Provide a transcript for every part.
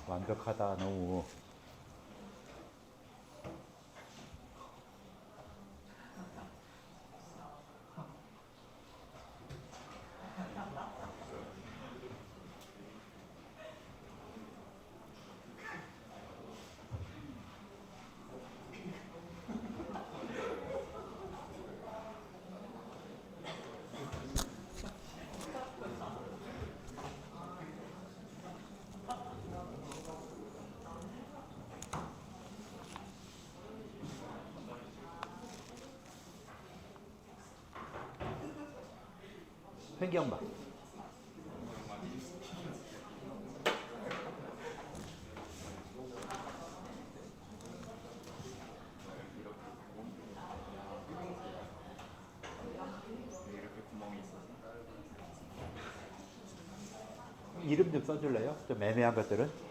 완벽하다. 너무. 횡경 봐. 이렇게 구멍이 있어서 이름 좀 써줄래요? 좀 애매한 것들은.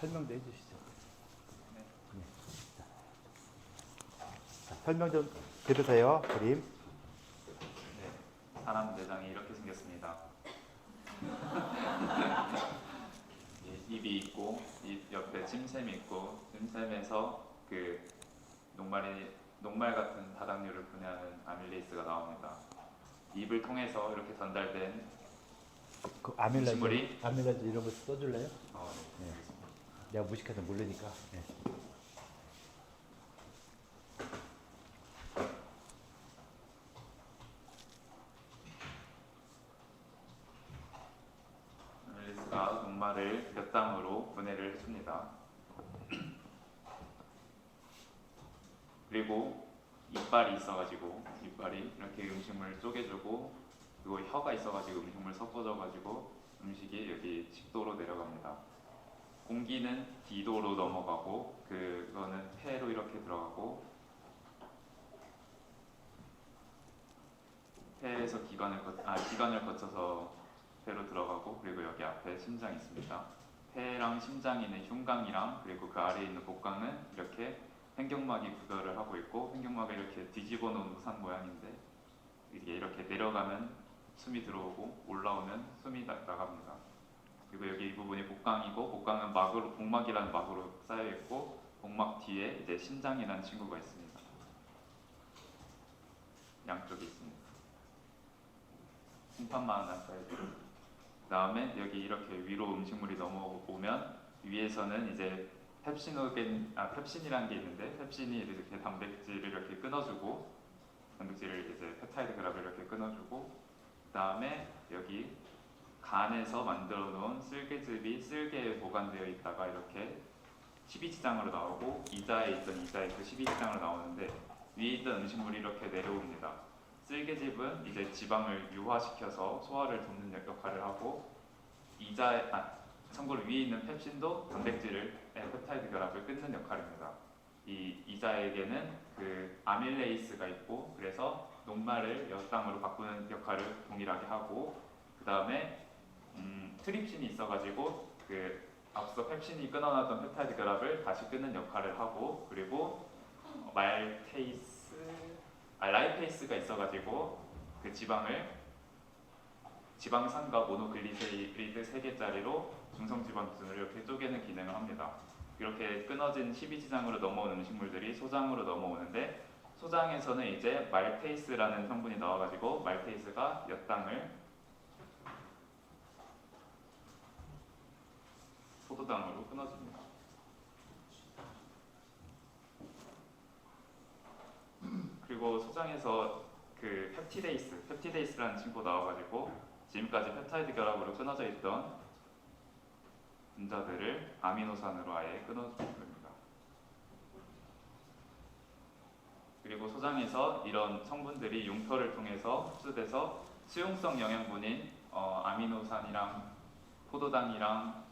설명도 해주시죠. 네. 자, 설명 좀 들으세요. 그림. 네, 사람 내장이 이렇게 생겼습니다. 입이 있고 입 옆에 침샘이 있고 침샘에서 그 녹말 같은 다당류를 분해하는 아밀레이스가 나옵니다. 입을 통해서 이렇게 전달된 그 아밀라제, 음식물이 아밀라제 이런 거 써줄래요? 네. 네. 내가 무식해서 모르니까. 네. 아밀레이스가 녹말을 몇 당으로 분해를 해줍니다. 그리고 이빨이 있어가지고 이빨이 이렇게 음식물을 쪼개주고 그리고 혀가 있어가지고 음식물 섞어져가지고 음식이 여기 식도로 내려갑니다. 공기는 기도로 넘어가고 그거는 폐로 이렇게 들어가고 폐에서 기관을 거쳐서 폐로 들어가고 그리고 여기 앞에 심장이 있습니다. 폐랑 심장이 있는 흉곽이랑 그리고 그 아래에 있는 복강은 이렇게 횡격막이 구별을 하고 있고 횡격막을 이렇게 뒤집어 놓은 우산 모양인데 이게 이렇게 내려가면 숨이 들어오고 올라오면 숨이 나갑니다. 그리고 여기 이 부분이 복강이고 복강은 막으로 복막이라는 막으로 쌓여 있고 복막 뒤에 이제 심장이라는 친구가 있습니다. 양쪽에 있습니다. 심판만 한 사이즈. 그다음에 여기 이렇게 위로 음식물이 넘어오면 위에서는 이제 펩신이라는 게 있는데 펩신이 이렇게 단백질을 이렇게 끊어주고 단백질을 이제 펩타이드 그랍을 이렇게 끊어주고 그다음에 여기 간에서 만들어 놓은 쓸개즙이 쓸개에 보관되어 있다가 이렇게 12지장으로 나오고 이자에 있던 이자에 그 12지장으로 나오는데 위에 있던 음식물이 이렇게 내려옵니다. 쓸개즙은 이제 지방을 유화시켜서 소화를 돕는 역할을 하고 참고로 위에 있는 펩신도 단백질을 펩타이드 결합을 끊는 역할입니다. 이 이자에게는 그 아밀레이스가 있고 그래서 녹말을 엿당으로 바꾸는 역할을 동일하게 하고 그 다음에 트립신이 있어가지고 그 앞서 펩신이 끊어놨던 펩타이드 결합을 다시 끊는 역할을 하고 그리고 라이페이스가 있어가지고 그 지방산과 모노글리세리드 3개짜리로 중성지방층을 이렇게 쪼개는 기능을 합니다. 이렇게 끊어진 12지장으로 넘어온 음식물들이 소장으로 넘어오는데 소장에서는 이제 말테이스라는 성분이 나와가지고 말테이스가 엿당을 포도당으로 끊어줍니다. 그리고 소장에서 그 펩티데이스라는 친구 나와가지고 지금까지 펩타이드 결합으로 끊어져 있던 분자들을 아미노산으로 아예 끊어주는 겁니다. 그리고 소장에서 이런 성분들이 융터를 통해서 흡수돼서 수용성 영양분인 아미노산이랑 포도당이랑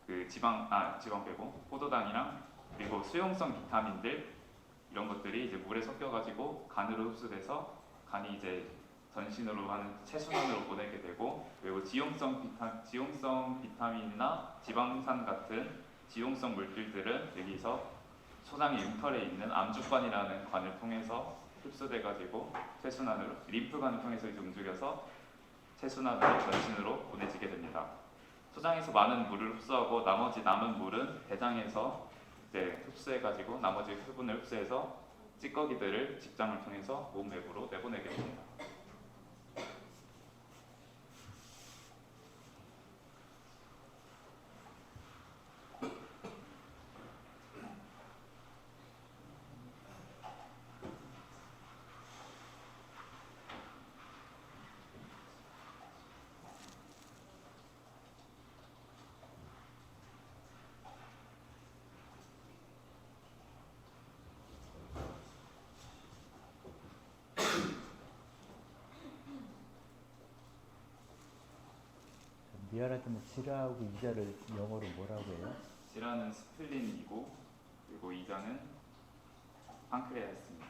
그 지방 빼고 포도당이랑 그리고 수용성 비타민들 이런 것들이 이제 물에 섞여가지고 간으로 흡수돼서 간이 이제 전신으로 하는 체순환으로 보내게 되고, 그리고 지용성 비타민이나 지방산 같은 지용성 물질들은 여기서 소장의 융털에 있는 암주관이라는 관을 통해서 흡수돼가지고 체순환으로 림프관을 통해서 이제 움직여서 체순환으로 전신으로 보내지게 됩니다. 소장에서 많은 물을 흡수하고 나머지 남은 물은 대장에서 이제 흡수해가지고 나머지 수분을 흡수해서 찌꺼기들을 직장을 통해서 몸 외부로 내보내게 됩니다. 미안하지만 지라하고 이자를 영어로 뭐라고 해요? 지라는 스플린이고, 그리고 이자는 판크레아스입니다.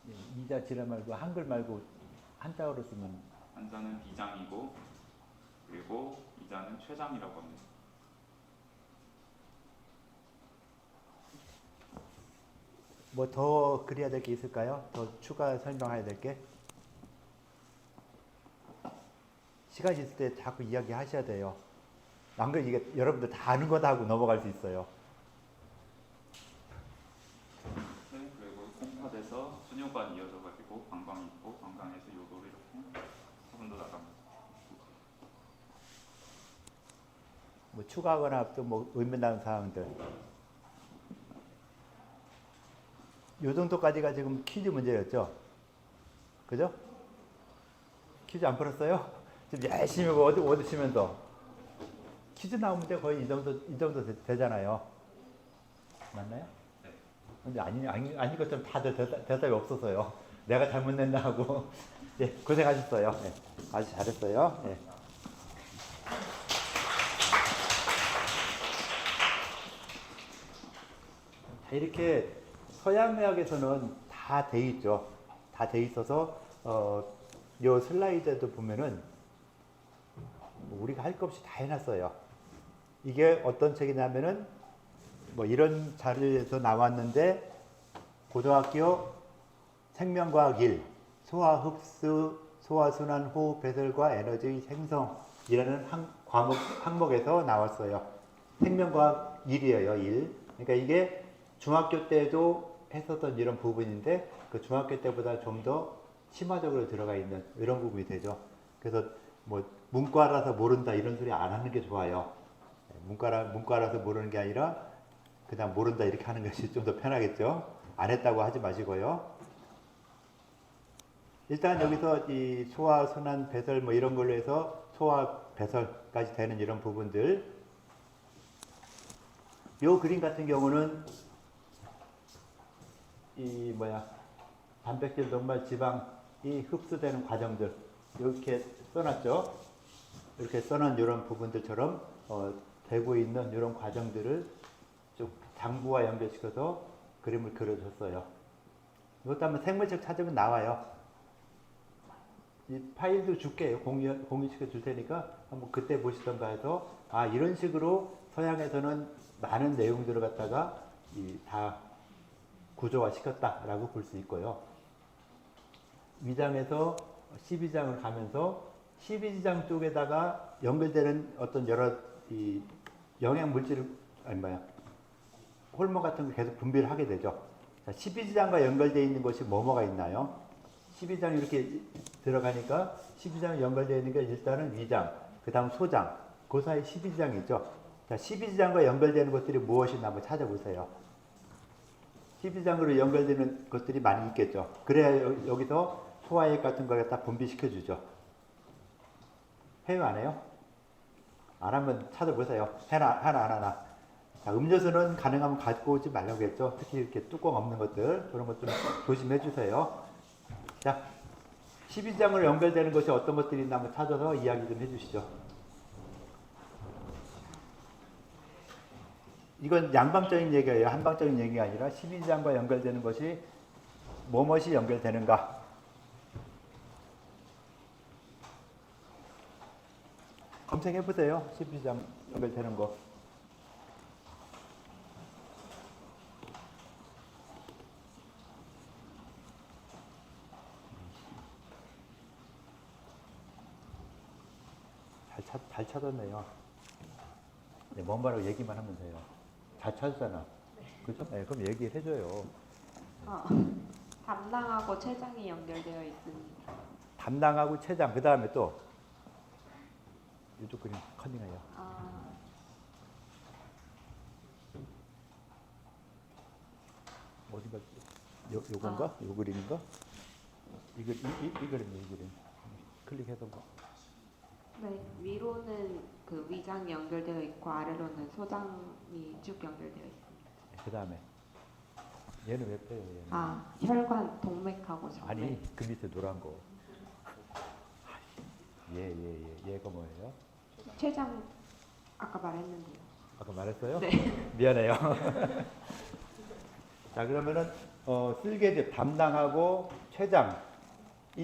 예, 이자 지라 말고 한글 말고 한자어로 쓰면 한자는 비장이고, 그리고 이자는 췌장이라고 합니다. 뭐 더 그려야 될 게 있을까요? 더 추가 설명해야 될 게? 시간 있을 때 자꾸 이야기 하셔야 돼요. 안 그러면 이게 여러분들 다 아는 거다 하고 넘어갈 수 있어요. 네, 그리고 콩팥에서 순뇨관이 이어져가지고 방광이 있고, 방광에서 요도로 이렇게 화분도 나갑니다. 뭐 추가하거나 또 뭐 의문나는 사항들. 요 정도까지가 지금 퀴즈 문제였죠? 그죠? 퀴즈 안 풀었어요? 지금 열심히 얻으시면서 퀴즈 나온 문제 거의 이 정도 되잖아요. 맞나요? 네. 근데 아닌 것처럼 다들 대답이 없어서요. 내가 잘못 냈나 하고. 예, 고생하셨어요. 예, 아주 잘했어요. 예. 자, 이렇게 서양의학에서는 다 돼 있죠. 다 돼 있어서 요 슬라이드도 보면은 뭐 우리가 할 것 없이 다 해놨어요. 이게 어떤 책이냐면은 뭐 이런 자료에서 나왔는데 고등학교 생명과학 1 소화 흡수 소화 순환 호흡 배설과 에너지 생성이라는 항목에서 나왔어요. 생명과학 1이에요. 1. 그러니까 이게 중학교 때도 했었던 이런 부분인데 그 중학교 때보다 좀 더 심화적으로 들어가 있는 이런 부분이 되죠. 그래서 뭐 문과라서 모른다 이런 소리 안 하는 게 좋아요. 문과라서 모르는 게 아니라 그냥 모른다 이렇게 하는 것이 좀 더 편하겠죠. 안 했다고 하지 마시고요. 일단 여기서 이 소화, 순환, 배설 뭐 이런 걸로 해서 소화, 배설까지 되는 이런 부분들. 요 그림 같은 경우는 이 단백질, 녹말, 지방이 흡수되는 과정들 이렇게 써놨죠. 이렇게 써놓은 이런 부분들처럼 되고 있는 이런 과정들을 좀 장부와 연결시켜서 그림을 그려줬어요. 이것도 한번 생물책 찾으면 나와요. 이 파일도 줄게요. 공유시켜 줄 테니까 한번 그때 보시던가 해서 이런 식으로 서양에서는 많은 내용들을 갖다가 다 구조화 시켰다라고 볼 수 있고요. 위장에서 12장을 가면서 12장 쪽에다가 연결되는 어떤 여러 영양 물질을 호르몬 같은 걸 계속 분비를 하게 되죠. 자, 12장과 연결되어 있는 것이 뭐가 있나요? 12장이 이렇게 들어가니까 12장이 연결되어 있는 게 일단은 위장, 그 다음 소장, 그 사이 12장이 있죠. 자, 12장과 연결되는 것들이 무엇이나 한번 찾아보세요. 12장으로 연결되는 것들이 많이 있겠죠. 그래야 여기서 소화액 같은 걸 갖다 분비시켜주죠. 해요, 안 해요? 안 하면 찾아보세요. 하나. 자, 음료수는 가능하면 갖고 오지 말라고 했죠. 특히 이렇게 뚜껑 없는 것들 그런 것 좀 조심해 주세요. 자, 12장으로 연결되는 것이 어떤 것들이 있나 한번 찾아서 이야기 좀 해주시죠. 이건 양방적인 얘기예요. 한방적인 얘기가 아니라 12장과 연결되는 것이 무엇이 연결되는가. 검색해 보세요. 12장 연결되는 거. 잘 찾았네요. 네, 뭔 말하고 얘기만 하면 돼요. 잘 찾았잖아. 그죠? 네, 그럼 얘기를 해줘요. 담당하고 최장이 연결되어 있습니다. 담당하고 최장, 그 다음에 또 이쪽 그림 컨닝해요. 어디가 요건가? 요 그림인가? 이 그림이에요, 이 그림. 클릭해서 뭐. 네, 위로는 그 위장이 연결되어 있고 아래로는 소장이 쭉 연결되어 있습니다. 그 다음에 얘는 왜 빼요? 얘는? 혈관, 동맥하고 정맥. 아니 그 밑에 노란 거. 얘가 뭐예요? 최장 아까 말했는데요. 아까 말했어요? 네. 미안해요. 자, 그러면은 쓸개즙 담당하고 췌장이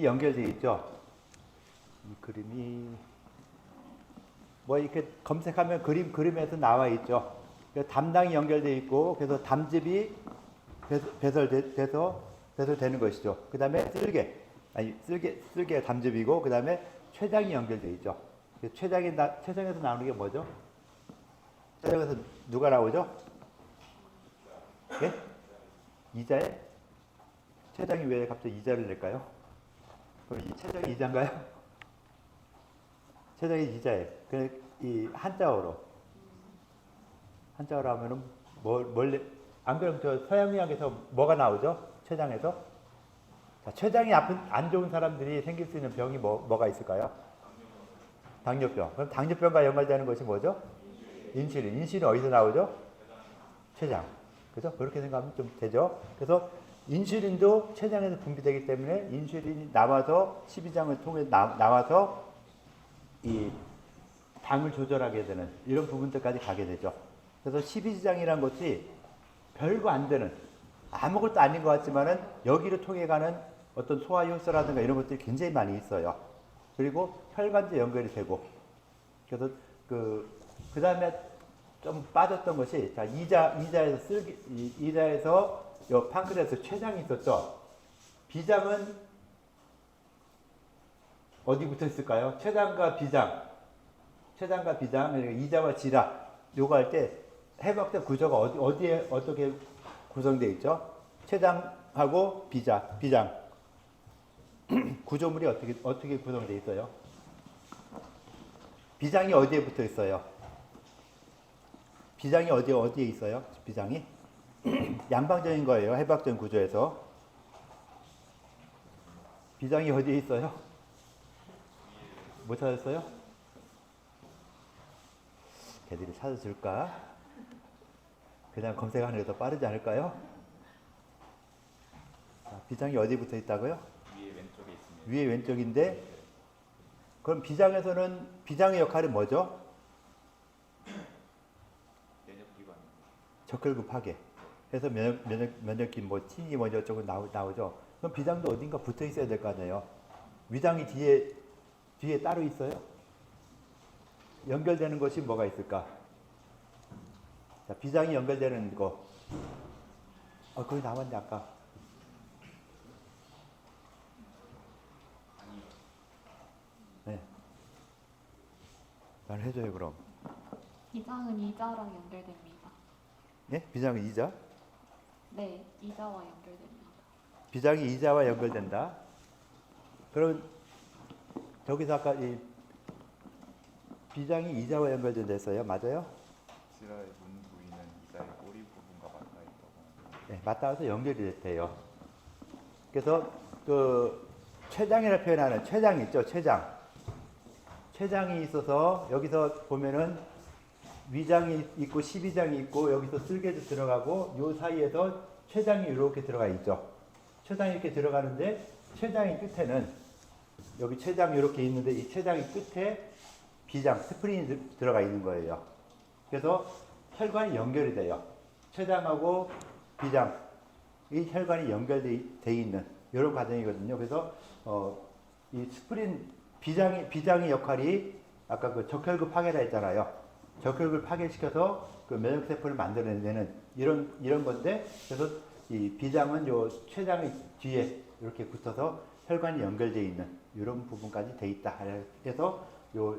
연결되어 있죠. 이 그림이 뭐 이렇게 검색하면 그림에서 나와 있죠. 그래서 담당이 연결되어 있고 그래서 담즙이 배설되는 것이죠. 그 다음에 쓸개가 담즙이고 그 다음에 췌장이 연결되어 있죠. 췌장에서 나오는 게 뭐죠? 췌장에서 누가 나오죠? 예? 이자에? 췌장이 왜 갑자기 이자를 낼까요? 그럼 이 췌장이 이자인가요? 췌장이 이자에. 이 한자어로 하면은 안 그러면 저 서양의학에서 뭐가 나오죠? 췌장에서? 자, 췌장이 안 좋은 사람들이 생길 수 있는 병이 뭐가 있을까요? 당뇨병. 그럼 당뇨병과 연관되는 것이 뭐죠? 인슐린. 인슐린 어디서 나오죠? 췌장. 그죠? 그렇게 생각하면 좀 되죠? 그래서 인슐린도 췌장에서 분비되기 때문에 인슐린이 나와서 12장을 통해 나와서 이 당을 조절하게 되는 이런 부분들까지 가게 되죠. 그래서 12장이라는 것이 별거 안 되는 아무것도 아닌 것 같지만은 여기를 통해 가는 어떤 소화 효소라든가 이런 것들이 굉장히 많이 있어요. 그리고 혈관제 연결이 되고 그래서 그 다음에 좀 빠졌던 것이 자 이자에서 요 판크레아스 췌장이 있었죠. 비장은 어디 붙어 있을까요? 췌장과 비장, 이자와 지라 요거 할 때 해박된 구조가 어떻게 구성되어 있죠? 췌장하고 비장 구조물이 어떻게 구성되어 있어요? 비장이 어디에 붙어 있어요? 비장이 어디에 있어요? 비장이 양방적인 거예요. 해박적인 구조에서 비장이 어디에 있어요? 못 찾았어요? 걔들이 찾아줄까? 그냥 검색하는 게 더 빠르지 않을까요? 자, 비장이 어디 붙어 있다고요? 위에 왼쪽에 있습니다. 위에 왼쪽인데 그럼 비장에서는 비장의 역할이 뭐죠? 면역기관. 적혈구 파괴. 해서 면역기 뭐 T이 뭐죠 어쩌고 나오죠. 그럼 비장도 어딘가 붙어 있어야 될 거 아니에요. 위장이 뒤에 따로 있어요? 연결되는 것이 뭐가 있을까? 자, 비장이 연결되는 거. 거기 나왔네 아까. 네. 말 해줘요 그럼. 비장은 이자랑 연결됩니다. 예? 비장은 이자? 네, 이자와 연결됩니다. 비장이 이자와 연결된다. 그럼 저기서 아까 이 비장이 이자와 연결된다 했어요. 맞아요? 지라의 문 부위는 이자의 꼬리 부분과 맞닿아 있다고. 네, 맞닿아서 연결이 돼요. 그래서 그 췌장이라 표현하는 췌장 있죠. 췌장. 췌장이 있어서 여기서 보면은 위장이 있고 십이장이 있고 여기서 쓸개도 들어가고 요 사이에서 췌장이 이렇게 들어가 있죠. 췌장이 이렇게 들어가는데 췌장의 끝에는 여기 췌장이 이렇게 있는데 이 췌장의 끝에 비장, 스프린이 들어가 있는 거예요. 그래서 혈관이 연결이 돼요. 췌장하고 비장, 이 혈관이 연결돼 있는 이런 과정이거든요. 그래서 이 스프린 비장의 역할이 아까 그 적혈구 파괴라 했잖아요. 적혈구를 파괴시켜서 그 면역세포를 만들어내는 이런 건데, 그래서 이 비장은 요 췌장의 뒤에 이렇게 붙어서 혈관이 연결되어 있는 이런 부분까지 돼 있다. 그래서 요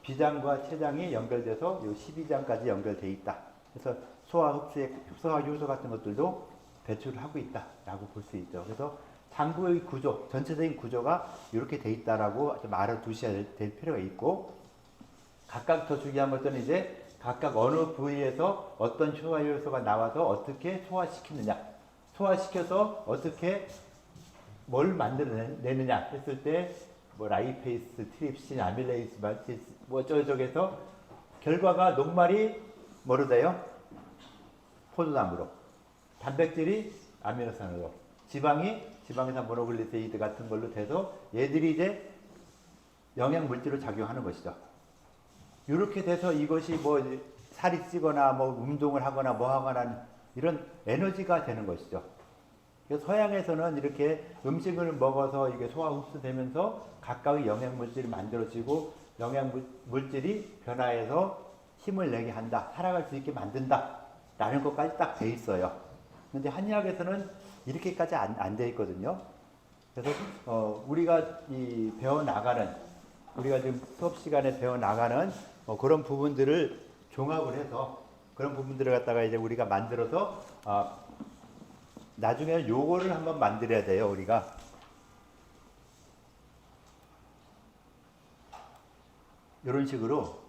비장과 췌장이 연결돼서 요 12장까지 연결돼 있다. 그래서 소화 효소 같은 것들도 배출을 하고 있다라고 볼 수 있죠. 그래서 장부의 구조, 전체적인 구조가 이렇게 돼 있다라고 좀 알아두셔야 될 필요가 있고, 각각 더 중요한 것들은 이제 각각 어느 부위에서 어떤 소화 효소가 나와서 어떻게 소화시키느냐, 소화시켜서 어떻게 뭘 만들어내느냐 했을 때 뭐 라이페이스, 트립신, 아밀레이스, 말티스 뭐 어쩌고저쩌고해서 결과가 녹말이 뭐로 돼요? 포도당으로, 단백질이 아미노산으로, 지방산 모노글리세이드 같은 걸로 돼서 얘들이 이제 영양물질로 작용하는 것이죠. 이렇게 돼서 이것이 뭐 살이 찌거나 뭐 운동을 하거나 뭐 하거나 이런 에너지가 되는 것이죠. 그래서 서양에서는 이렇게 음식을 먹어서 이게 소화 흡수되면서 각각의 영양물질이 만들어지고 영양물질이 변화해서 힘을 내게 한다, 살아갈 수 있게 만든다 라는 것까지 딱 돼 있어요. 근데 한의학에서는 이렇게까지 안 돼 있거든요. 그래서 우리가 우리가 지금 수업 시간에 배워나가는 그런 부분들을 종합을 해서 그런 부분들을 갖다가 이제 우리가 만들어서 나중에 요거를 한번 만들어야 돼요. 우리가 이런 식으로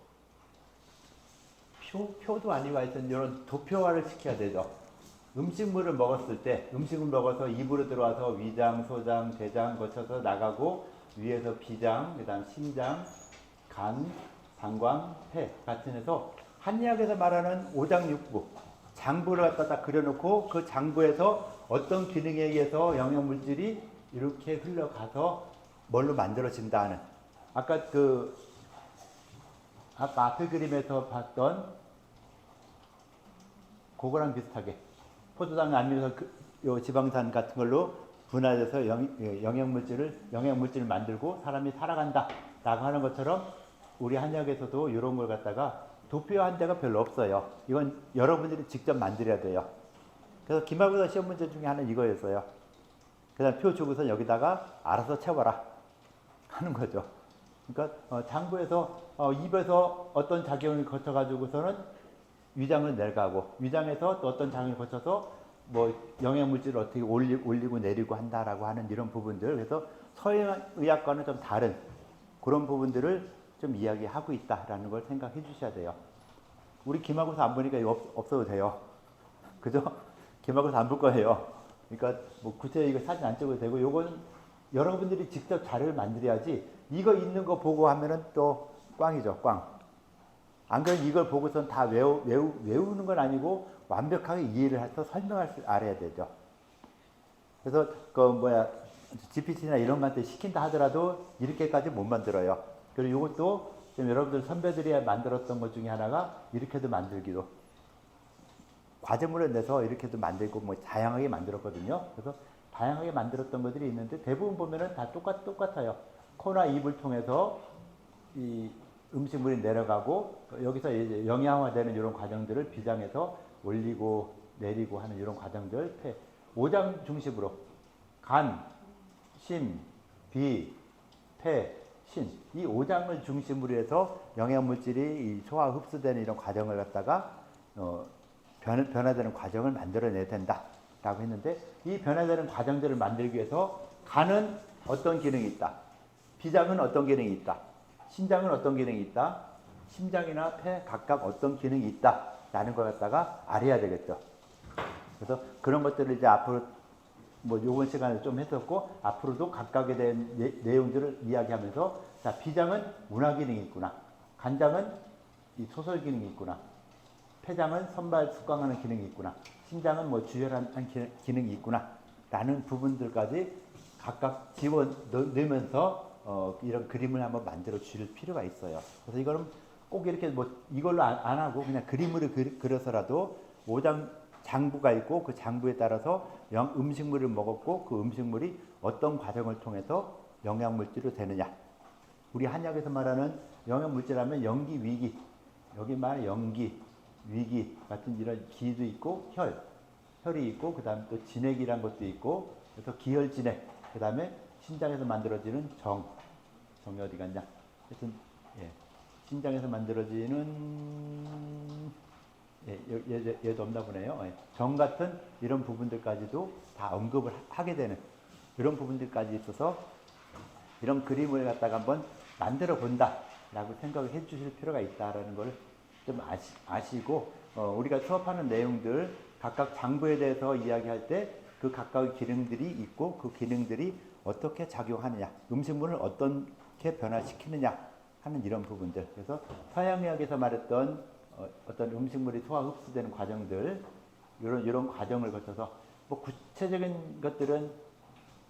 표도 아니고 하여튼 이런 도표화를 시켜야 되죠. 음식물을 먹었을 때, 음식을 먹어서 입으로 들어와서 위장, 소장, 대장 거쳐서 나가고 위에서 비장, 그 다음 심장, 간, 방광, 폐 같은 해서 한의학에서 말하는 오장육부, 장부를 갖다 딱 그려놓고 그 장부에서 어떤 기능에 의해서 영양물질이 이렇게 흘러가서 뭘로 만들어진다 하는, 아까 앞에 그림에서 봤던 그거랑 비슷하게 포도당 아미노산 요 지방산 같은 걸로 분할해서 영양물질을 만들고 사람이 살아간다 라고 하는 것처럼 우리 한의학에서도 이런 걸 갖다가 도표한 데가 별로 없어요. 이건 여러분들이 직접 만들어야 돼요. 그래서 기말고사 시험 문제 중에 하나는 이거였어요. 그 다음 표 주고서 여기다가 알아서 채워라 하는 거죠. 그러니까 장부에서 입에서 어떤 작용을 거쳐가지고서는 위장을 내려가고 위장에서 또 어떤 작용을 거쳐서 뭐 영양물질을 어떻게 올리고 내리고 한다라고 하는 이런 부분들, 그래서 서양의학과는 좀 다른 그런 부분들을 좀 이야기하고 있다라는 걸 생각해 주셔야 돼요. 우리 기말고사 안 보니까 이거 없어도 돼요. 그죠? 기말고사 안 볼 거예요. 그러니까 뭐 구체적으로 이거 사진 안 찍어도 되고, 요거는 여러분들이 직접 자료를 만들어야지 이거 있는 거 보고 하면은 또 꽝이죠, 꽝. 안 그러면 이걸 보고선 다 외우는 건 아니고 완벽하게 이해를 해서 설명할 줄 알아야 되죠. 그래서 GPT나 이런 것한테 시킨다 하더라도 이렇게까지 못 만들어요. 그리고 이것도 좀 여러분들 선배들이 만들었던 것 중에 하나가 이렇게도 만들기도, 과제물을 내서 이렇게도 만들고 뭐 다양하게 만들었거든요. 그래서 다양하게 만들었던 것들이 있는데 대부분 보면은 다 똑같아요. 코나 입을 통해서 이 음식물이 내려가고 여기서 이제 영양화되는 이런 과정들을 비장에서 올리고 내리고 하는 이런 과정들, 오장 중심으로 간, 심, 비, 폐, 신, 이 오장을 중심으로 해서 영양물질이 이 소화 흡수되는 이런 과정을 갖다가 변화되는 과정을 만들어내야 된다라고 했는데, 이 변화되는 과정들을 만들기 위해서 간은 어떤 기능이 있다, 비장은 어떤 기능이 있다, 신장은 어떤 기능이 있다, 심장이나 폐 각각 어떤 기능이 있다라는 걸 갖다가 알아야 되겠죠. 그래서 그런 것들을 이제 앞으로 뭐 요번 시간에 좀 했었고 앞으로도 각각에 대한 내용들을 이야기하면서 자 비장은 문화 기능이 있구나. 간장은 이 소설 기능이 있구나. 폐장은 선발 숙광하는 기능이 있구나. 신장은 뭐 주혈하는 기능이 있구나. 라는 부분들까지 각각 집어 넣으면서 이런 그림을 한번 만들어 줄 필요가 있어요. 그래서 이거는 꼭 이렇게 뭐 이걸로 안 하고 그냥 그림으로 그려서라도 오장 장부가 있고 그 장부에 따라서 음식물을 먹었고 그 음식물이 어떤 과정을 통해서 영양물질로 되느냐. 우리 한약에서 말하는 영양물질하면 연기, 위기. 여기 말하는 연기, 위기 같은 이런 기도 있고 혈이 있고 그 다음에 또 진액이란 것도 있고 그래서 기혈진액 그 다음에 신장에서 만들어지는 정이 어디 갔냐. 하여튼 예. 신장에서 만들어지는 얘도 없나 보네요. 예. 정 같은 이런 부분들까지도 다 언급을 하게 되는 이런 부분들까지 있어서 이런 그림을 갖다가 한번 만들어 본다라고 생각을 해 주실 필요가 있다라는 걸 좀 아시고 우리가 수업하는 내용들 각각 장부에 대해서 이야기할 때 그 각각의 기능들이 있고 그 기능들이 어떻게 작용하느냐 음식물을 어떻게 변화시키느냐 하는 이런 부분들. 그래서 서양의학에서 말했던 어떤 음식물이 소화 흡수되는 과정들 이런 과정을 거쳐서 뭐 구체적인 것들은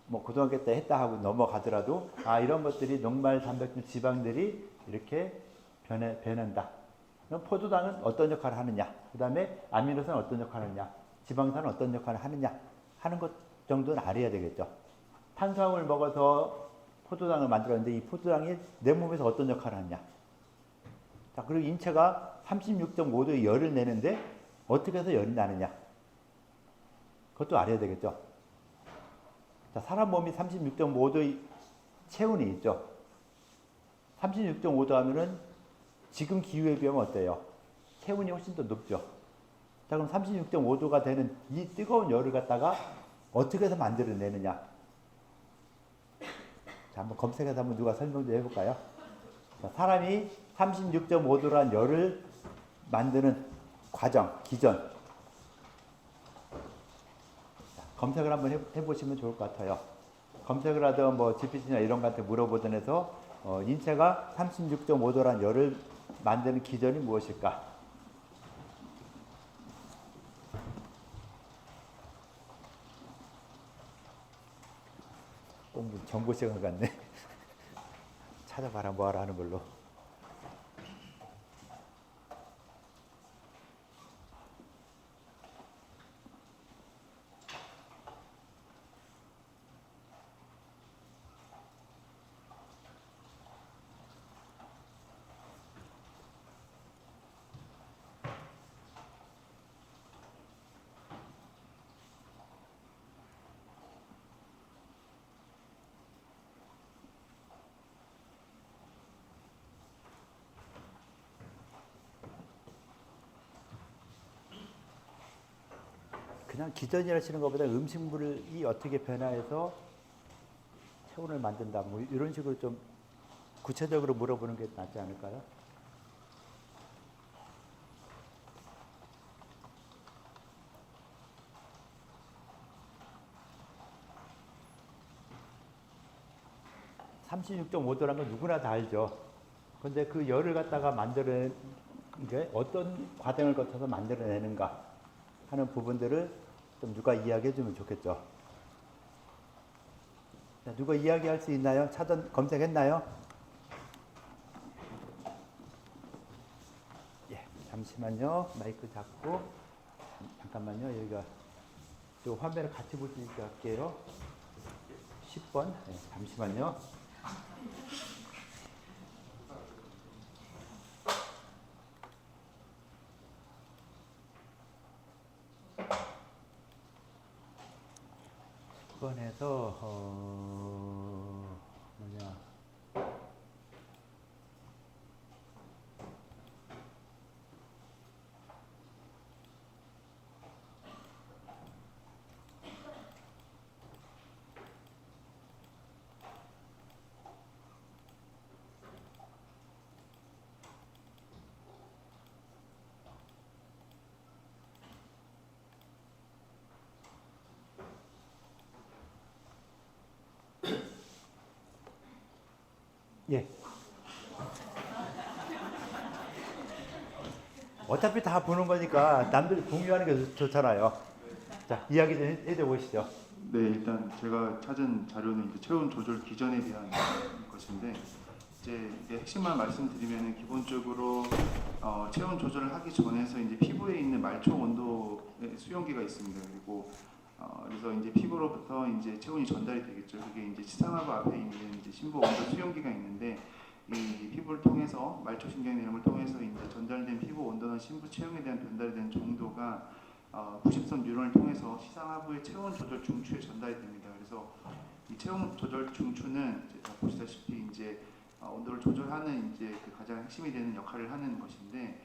뭐 고등학교 때 했다 하고 넘어가더라도 이런 것들이 녹말 단백질 지방들이 이렇게 변한다. 그럼 포도당은 어떤 역할을 하느냐, 그 다음에 아미노산은 어떤 역할을 하느냐, 지방산은 어떤 역할을 하느냐 하는 것 정도는 알아야 되겠죠. 탄수화물을 먹어서 포도당을 만들었는데 이 포도당이 내 몸에서 어떤 역할을 하느냐. 자, 그리고 인체가 36.5도의 열을 내는데 어떻게 해서 열이 나느냐. 그것도 알아야 되겠죠. 자, 사람 몸이 36.5도의 체온이 있죠. 36.5도 하면은 지금 기후에 비하면 어때요? 체온이 훨씬 더 높죠. 자, 그럼 36.5도가 되는 이 뜨거운 열을 갖다가 어떻게 해서 만들어내느냐. 자, 한번 검색해서 한번 누가 설명 좀 해볼까요? 자, 사람이 36.5도란 열을 만드는 과정, 기전. 자, 검색을 한번 해보시면 좋을 것 같아요. 검색을 하던 뭐 GPT나 이런 거한테 물어보던 해서 인체가 36.5도란 열을 만드는 기전이 무엇일까? 공부 정보 시간 같네. 찾아봐라 뭐하라 하는 걸로. 그냥 기전이라시는 것보다 음식물이 어떻게 변화해서 체온을 만든다 뭐 이런 식으로 좀 구체적으로 물어보는 게 낫지 않을까요? (36.5도라는) 건 누구나 다 알죠. 근데 그 열을 갖다가 만드는 게 어떤 과정을 거쳐서 만들어내는가 하는 부분들을 좀 누가 이야기해 주면 좋겠죠. 자, 누가 이야기할 수 있나요? 검색했나요? 예, 잠시만요. 마이크 잡고 잠깐만요. 여기가 또 화면을 같이 볼 수 있게 할게요. 10번. 예, 잠시만요. 해서 뭐냐 예. 어차피 다 보는 거니까 남들이 공유하는 게 좋잖아요. 자, 이야기 좀 해줘 보시죠. 네, 일단 제가 찾은 자료는 이제 체온 조절 기전에 대한 것인데 이제 이게 핵심만 말씀드리면은 기본적으로 체온 조절을 하기 전에서 이제 피부에 있는 말초 온도의 수용기가 있습니다. 그리고 그래서 이제 피부로부터 이제 체온이 전달이 되겠죠. 그게 이제 치상하부 앞에 있는 이제 심부 온도 수용기가 있는데 이 피부를 통해서 말초 신경 내름을 통해서 이제 전달된 피부 온도나 심부 체온에 대한 변달이 되는 정도가 90선 뉴런을 통해서 시상하부의 체온 조절 중추에 전달이 됩니다. 그래서 이 체온 조절 중추는 이제 다 보시다시피 이제 온도를 조절하는 이제 그 가장 핵심이 되는 역할을 하는 것인데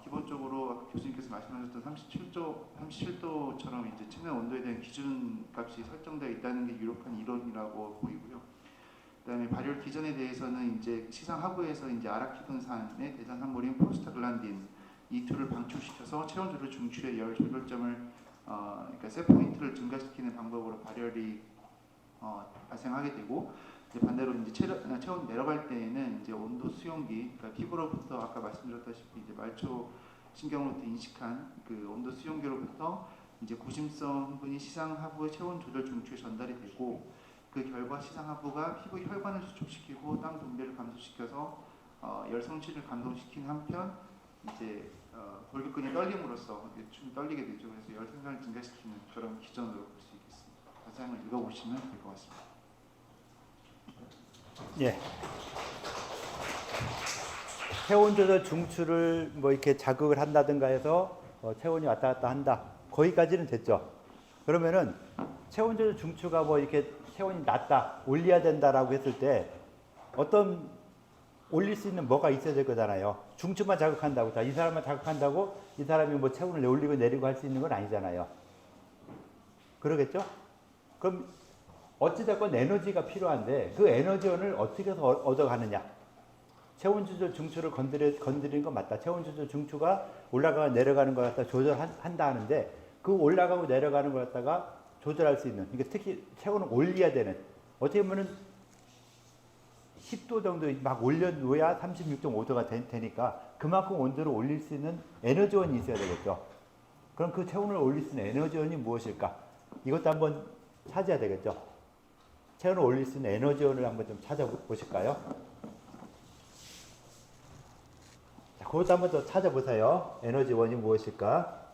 기본적으로 아까 교수님께서 말씀하셨던 37도처럼 이제 체내 온도에 대한 기준값이 설정되어 있다는 게 유력한 이론이라고 보이고요. 그다음에 발열 기전에 대해서는 이제 시상하부에서 이제 아라키돈산의 대장 산물인 프로스타글란딘 이 둘을 방출시켜서 체온 조절 중추의 열 조절점을 그러니까 세 포인트를 증가시키는 방법으로 발열이 발생하게 되고 이제 반대로 이제 체온 내려갈 때에는 이제 온도 수용기 그러니까 피부로부터 아까 말씀드렸다시피 이제 말초 신경으로부터 인식한 그 온도 수용기로부터 이제 구심성 흥분이 시상하부의 체온 조절 중추에 전달이 되고 그 결과 시상하부가 피부 혈관을 수축시키고 땀 분비를 감소시켜서 열 성취를 감소시킨 한편 이제 골격근이 떨림으로써 좀 떨리게 되죠. 그래서 열 생산을 증가시키는 그런 기전으로 볼 수 있겠습니다. 자세한 걸 읽어보시면 될 것 같습니다. 예. 체온 조절 중추를 뭐 이렇게 자극을 한다든가 해서 체온이 왔다 갔다 한다. 거기까지는 됐죠. 그러면은 체온 조절 중추가 뭐 이렇게 체온이 낮다, 올려야 된다라고 했을 때 어떤 올릴 수 있는 뭐가 있어야 될 거잖아요. 중추만 자극한다고, 자, 이 사람만 자극한다고 이 사람이 뭐 체온을 올리고 내리고 할 수 있는 건 아니잖아요. 그러겠죠? 그럼 어찌됐건 에너지가 필요한데 그 에너지원을 어떻게 해서 얻어가느냐? 체온 조절 중추를 건드리는 건 맞다. 체온 조절 중추가 올라가고 내려가는 걸 갖다 조절한다 하는데 그 올라가고 내려가는 걸 갖다가 조절할 수 있는, 그러니까 특히 체온을 올려야 되는, 어떻게 보면은 10도 정도 막 올려놓아야 36.5도가 되니까 그만큼 온도를 올릴 수 있는 에너지원이 있어야 되겠죠. 그럼 그 체온을 올릴 수 있는 에너지원이 무엇일까? 이것도 한번 찾아야 되겠죠. 체온을 올릴 수 있는 에너지원을 한번 좀 찾아보실까요? 자, 그것도 한번 더 찾아보세요. 에너지원이 무엇일까?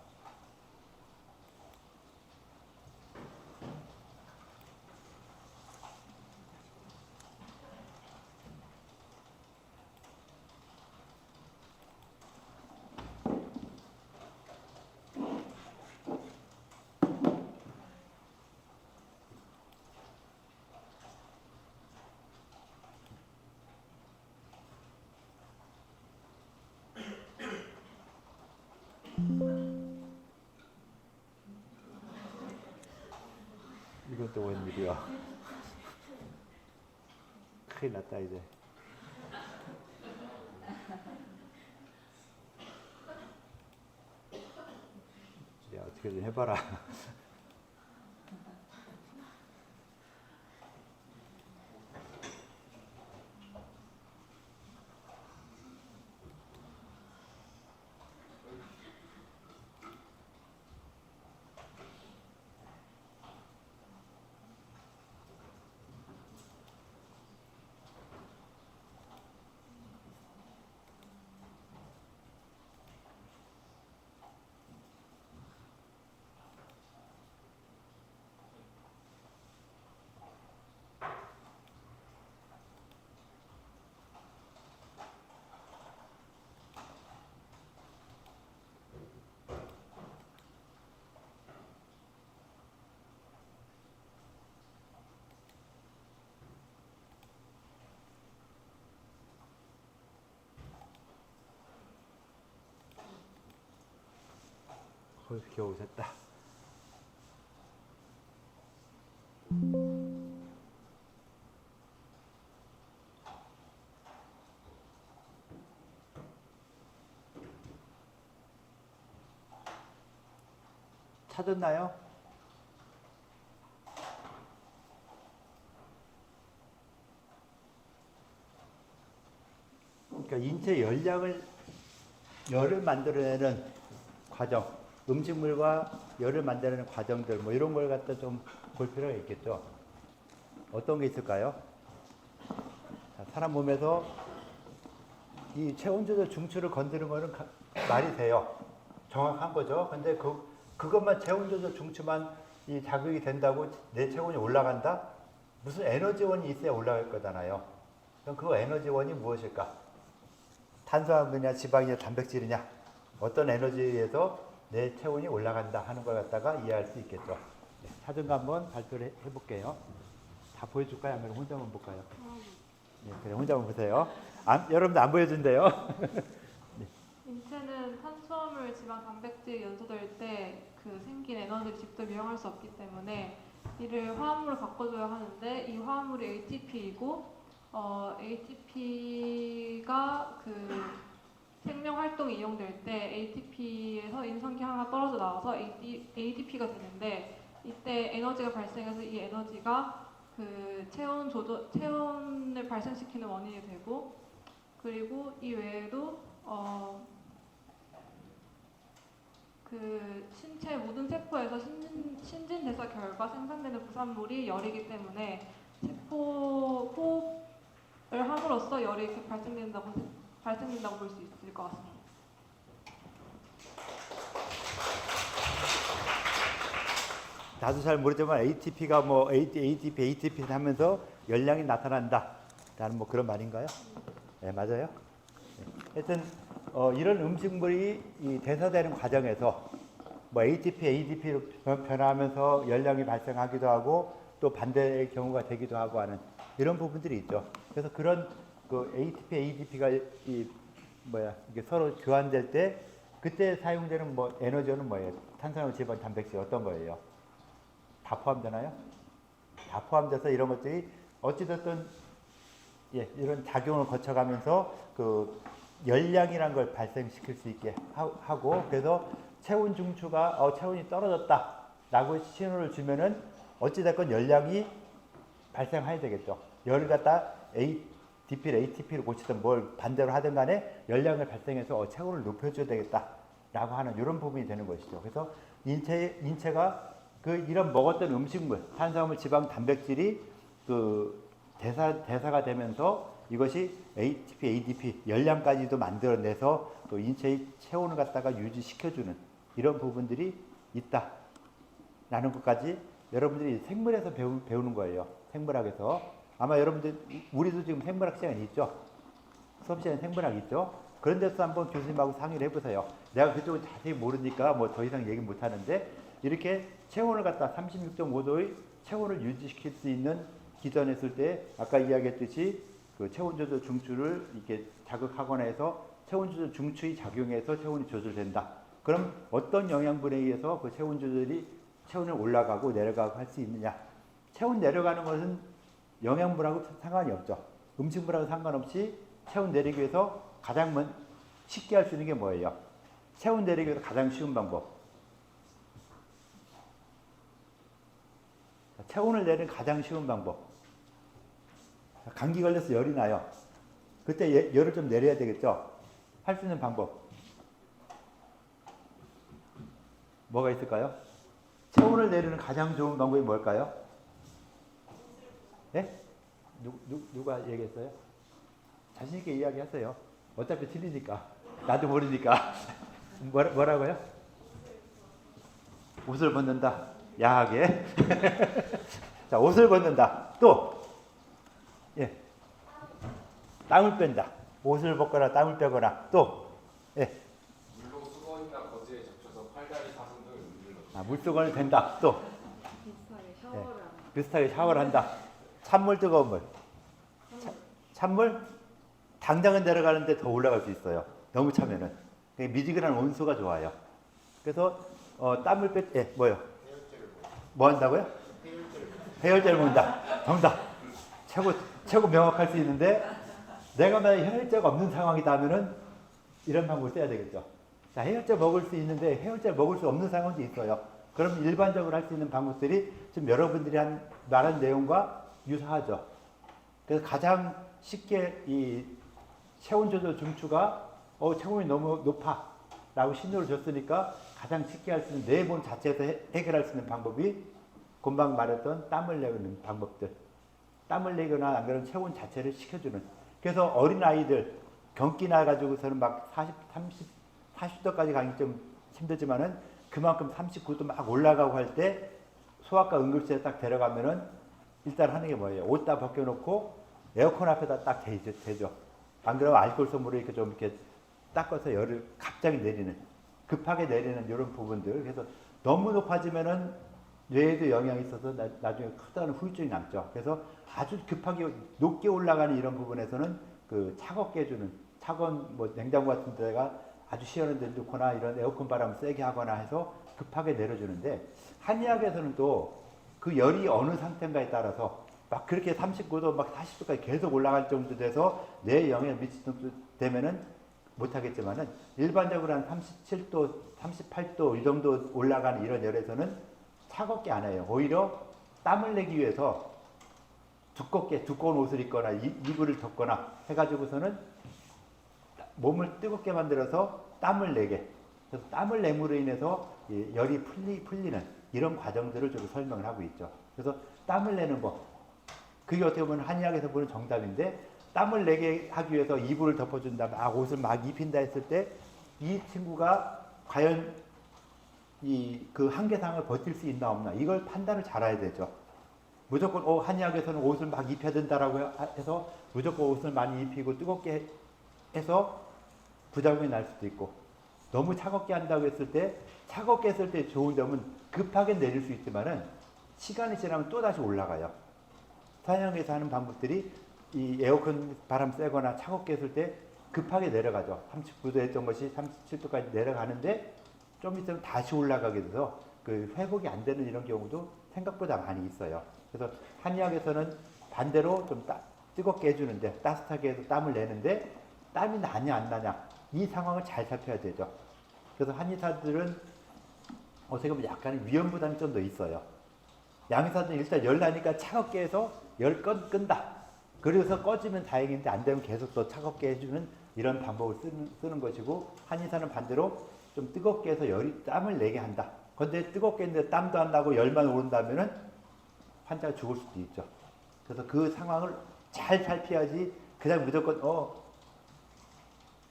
이건 또 웬일이야. 큰일 났다 이제. 야, 어떻게든 해봐라. 겨우 됐다. 찾았나요? 그러니까 인체 열을 만들어내는 과정, 음식물과 열을 만들어내는 과정들 뭐 이런 걸 갖다 좀 볼 필요가 있겠죠. 어떤 게 있을까요? 자, 사람 몸에서 이 체온 조절 중추를 건드는 거는 말이 돼요. 정확한 거죠. 근데 그것만 체온 조절 중추만 이 자극이 된다고 내 체온이 올라간다? 무슨 에너지원이 있어야 올라갈 거잖아요. 그럼 그 에너지원이 무엇일까? 탄수화물이냐 지방이냐 단백질이냐 어떤 에너지에 의해서 내 체온이 올라간다 하는 걸 갖다가 이해할 수 있겠죠. 사진 한번 발표를 해볼게요. 다 보여줄까요? 아니면 혼자만 볼까요? 네, 그래 혼자만 보세요. 여러분들 안 보여준대요. 인체는 탄수화물, 지방, 단백질이 연소될 때 그 생긴 에너지를 직접 이용할 수 없기 때문에 이를 화합물로 바꿔줘야 하는데 이 화합물이 ATP이고 ATP가 그 생명 활동이 이용될 때 ATP에서 인산기 하나 떨어져 나와서 ADP가 되는데 이때 에너지가 발생해서 이 에너지가 그 체온을 발생시키는 원인이 되고 그리고 이 외에도 그 신체 모든 세포에서 신진대사 결과 생산되는 부산물이 열이기 때문에 호흡을 함으로써 열이 이렇게 발생된다고 볼 수 있을 것 같습니다. 나도 잘 모르지만 ATP가 뭐 ATP 하면서 열량이 나타난다. 라는 뭐 그런 말인가요? 네, 맞아요. 네. 하여튼 이런 음식물이 이 대사되는 과정에서 뭐 ATP, ADP로 변화하면서 열량이 발생하기도 하고 또 반대의 경우가 되기도 하고 하는 이런 부분들이 있죠. 그래서 그런 그 ATP, ADP가 이게 서로 교환될 때 그때 사용되는 뭐 에너지는 뭐예요? 탄수화물, 지방, 단백질 어떤 거예요? 다 포함되나요? 다 포함돼서 이런 것들이 어찌됐든 이런 작용을 거쳐가면서 그 열량이란 걸 발생시킬 수 있게 하고 그래서 체온 중추가 체온이 떨어졌다라고 신호를 주면은 어찌됐건 열량이 발생해야 되겠죠. 열을 갖다 ADP를 ATP로 고치든 뭘 반대로 하든 간에 열량을 발생해서 체온을 높여줘야 되겠다라고 하는 이런 부분이 되는 것이죠. 그래서 인체가 이런 먹었던 음식물, 탄수화물, 지방, 단백질이 대사가 되면서 이것이 ATP, ADP 열량까지도 만들어내서 또 인체의 체온을 갖다가 유지시켜주는 이런 부분들이 있다라는 것까지 여러분들이 생물에서 배우는 거예요. 생물학에서 아마 여러분들 우리도 지금 생물학 시간이 있죠. 수업 시간에 생물학 있죠. 그런 데서 한번 교수님하고 상의를 해보세요. 내가 그쪽을 자세히 모르니까 뭐 더 이상 얘기 못 하는데 이렇게 체온을 갖다 36.5도의 체온을 유지시킬 수 있는 기전했을 때 아까 이야기했듯이 그 체온 조절 중추를 이렇게 자극하거나 해서 체온 조절 중추의 작용해서 체온이 조절된다. 그럼 어떤 영양분에 의해서 그 체온이 올라가고 내려가고 할 수 있느냐? 체온 내려가는 것은 영양분하고 상관이 없죠. 음식물하고 상관없이 체온 내리기 위해서 가장 쉽게 할 수 있는 게 뭐예요? 체온 내리기 위해서 가장 쉬운 방법. 체온을 내리는 가장 쉬운 방법. 감기 걸려서 열이 나요. 그때 열을 좀 내려야 되겠죠? 할 수 있는 방법. 뭐가 있을까요? 체온을 내리는 가장 좋은 방법이 뭘까요? 네? 누가 얘기했어요? 자신있게 이야기하세요. 어차피 틀리니까. 나도 모르니까. 뭐라고요? 옷을 벗는다. 야하게. 자, 옷을 벗는다. 또, 땀을 뺀다. 옷을 벗거나 땀을 빼거나 또, 물로수건이나 거즈에 적셔서 팔다리, 사슴 등을 문질러. 물수건을 댄다. 또, 비슷하게 샤워를 하는 비슷하게 샤워를 한다. 찬물, 뜨거운 물. 찬물, 당장은 내려가는데 더 올라갈 수 있어요. 너무 차면은. 미지근한 온수가 좋아요. 그래서 땀을 뭐요? 뭐 한다고요? 해열제를 먹는다. 정답. 최고 명확할 수 있는데 내가 만약 해열제가 없는 상황이다 하면은 이런 방법을 써야 되겠죠. 자, 해열제 먹을 수 있는데 해열제 먹을 수 없는 상황도 있어요. 그럼 일반적으로 할 수 있는 방법들이 지금 여러분들이 말한 내용과 유사하죠. 그래서 가장 쉽게 체온 조절 중추가 체온이 너무 높아 라고 신호를 줬으니까 가장 쉽게 할 수 있는 내 몸 자체에서 해결할 수 있는 방법이 금방 말했던 땀을 내는 방법들. 땀을 내거나 안 그러면 체온 자체를 식혀주는. 그래서 어린아이들 경기 나가지고서는 막 40도까지 가기 좀 힘들지만은 그만큼 39도 막 올라가고 할 때 소아과 응급실에 딱 데려가면은 일단 하는 게 뭐예요? 옷 다 벗겨놓고 에어컨 앞에다 딱 대죠. 안 그러면 알코올 솜으로 이렇게 좀 이렇게 닦아서 열을 갑자기 내리는, 급하게 내리는 이런 부분들. 그래서 너무 높아지면은 뇌에도 영향이 있어서 나중에 커다란 후유증이 남죠. 그래서 아주 급하게 높게 올라가는 이런 부분에서는 그 차갑게 해주는, 차가운 뭐 냉장고 같은 데가 아주 시원한 데 넣거나 이런 에어컨 바람을 세게 하거나 해서 급하게 내려주는데, 한의학에서는 또 그 열이 어느 상태인가에 따라서 막 그렇게 39도 막 40도까지 계속 올라갈 정도 돼서 뇌에 영향을 미칠 정도 되면은 못하겠지만은 일반적으로 한 37도, 38도 이 정도 올라가는 이런 열에서는 차갑게 안 해요. 오히려 땀을 내기 위해서 두꺼운 옷을 입거나 이불을 덮거나 해가지고서는 몸을 뜨겁게 만들어서 땀을 내게. 그래서 땀을 내므로 인해서 열이 풀리는 이런 과정들을 좀 설명을 하고 있죠. 그래서 땀을 내는 법. 그게 어떻게 보면 한의학에서 보는 정답인데, 땀을 내게 하기 위해서 이불을 덮어준다, 막 옷을 막 입힌다 했을 때 이 친구가 과연 그 한계상을 버틸 수 있나 없나, 이걸 판단을 잘해야 되죠. 무조건 한의학에서는 옷을 막 입혀야 된다라고 해서 무조건 옷을 많이 입히고 뜨겁게 해서 부작용이 날 수도 있고, 너무 차갑게 한다고 했을 때, 차갑게 했을 때 좋은 점은 급하게 내릴 수 있지만은 시간이 지나면 또 다시 올라가요. 서양에서 하는 방법들이 이 에어컨 바람 쐬거나 차갑게 했을 때 급하게 내려가죠. 39도 했던 것이 37도까지 내려가는데 좀 있으면 다시 올라가게 돼서 그 회복이 안 되는 이런 경우도 생각보다 많이 있어요. 그래서 한의학에서는 반대로 좀 뜨겁게 해주는데, 따뜻하게 해서 땀을 내는데 땀이 나냐 안 나냐, 이 상황을 잘 살펴야 되죠. 그래서 한의사들은 어떻게 보면 약간의 위험부담이 좀 더 있어요. 양의사들은 일단 열 나니까 차갑게 해서 열 끈다. 그래서 꺼지면 다행인데 안 되면 계속 더 차갑게 해주는 이런 방법을 쓰는 것이고, 한의사는 반대로 좀 뜨겁게 해서 땀을 내게 한다. 그런데 뜨겁게 했는데 땀도 안 나고 열만 오른다면은 환자가 죽을 수도 있죠. 그래서 그 상황을 잘 살펴야지 그냥 무조건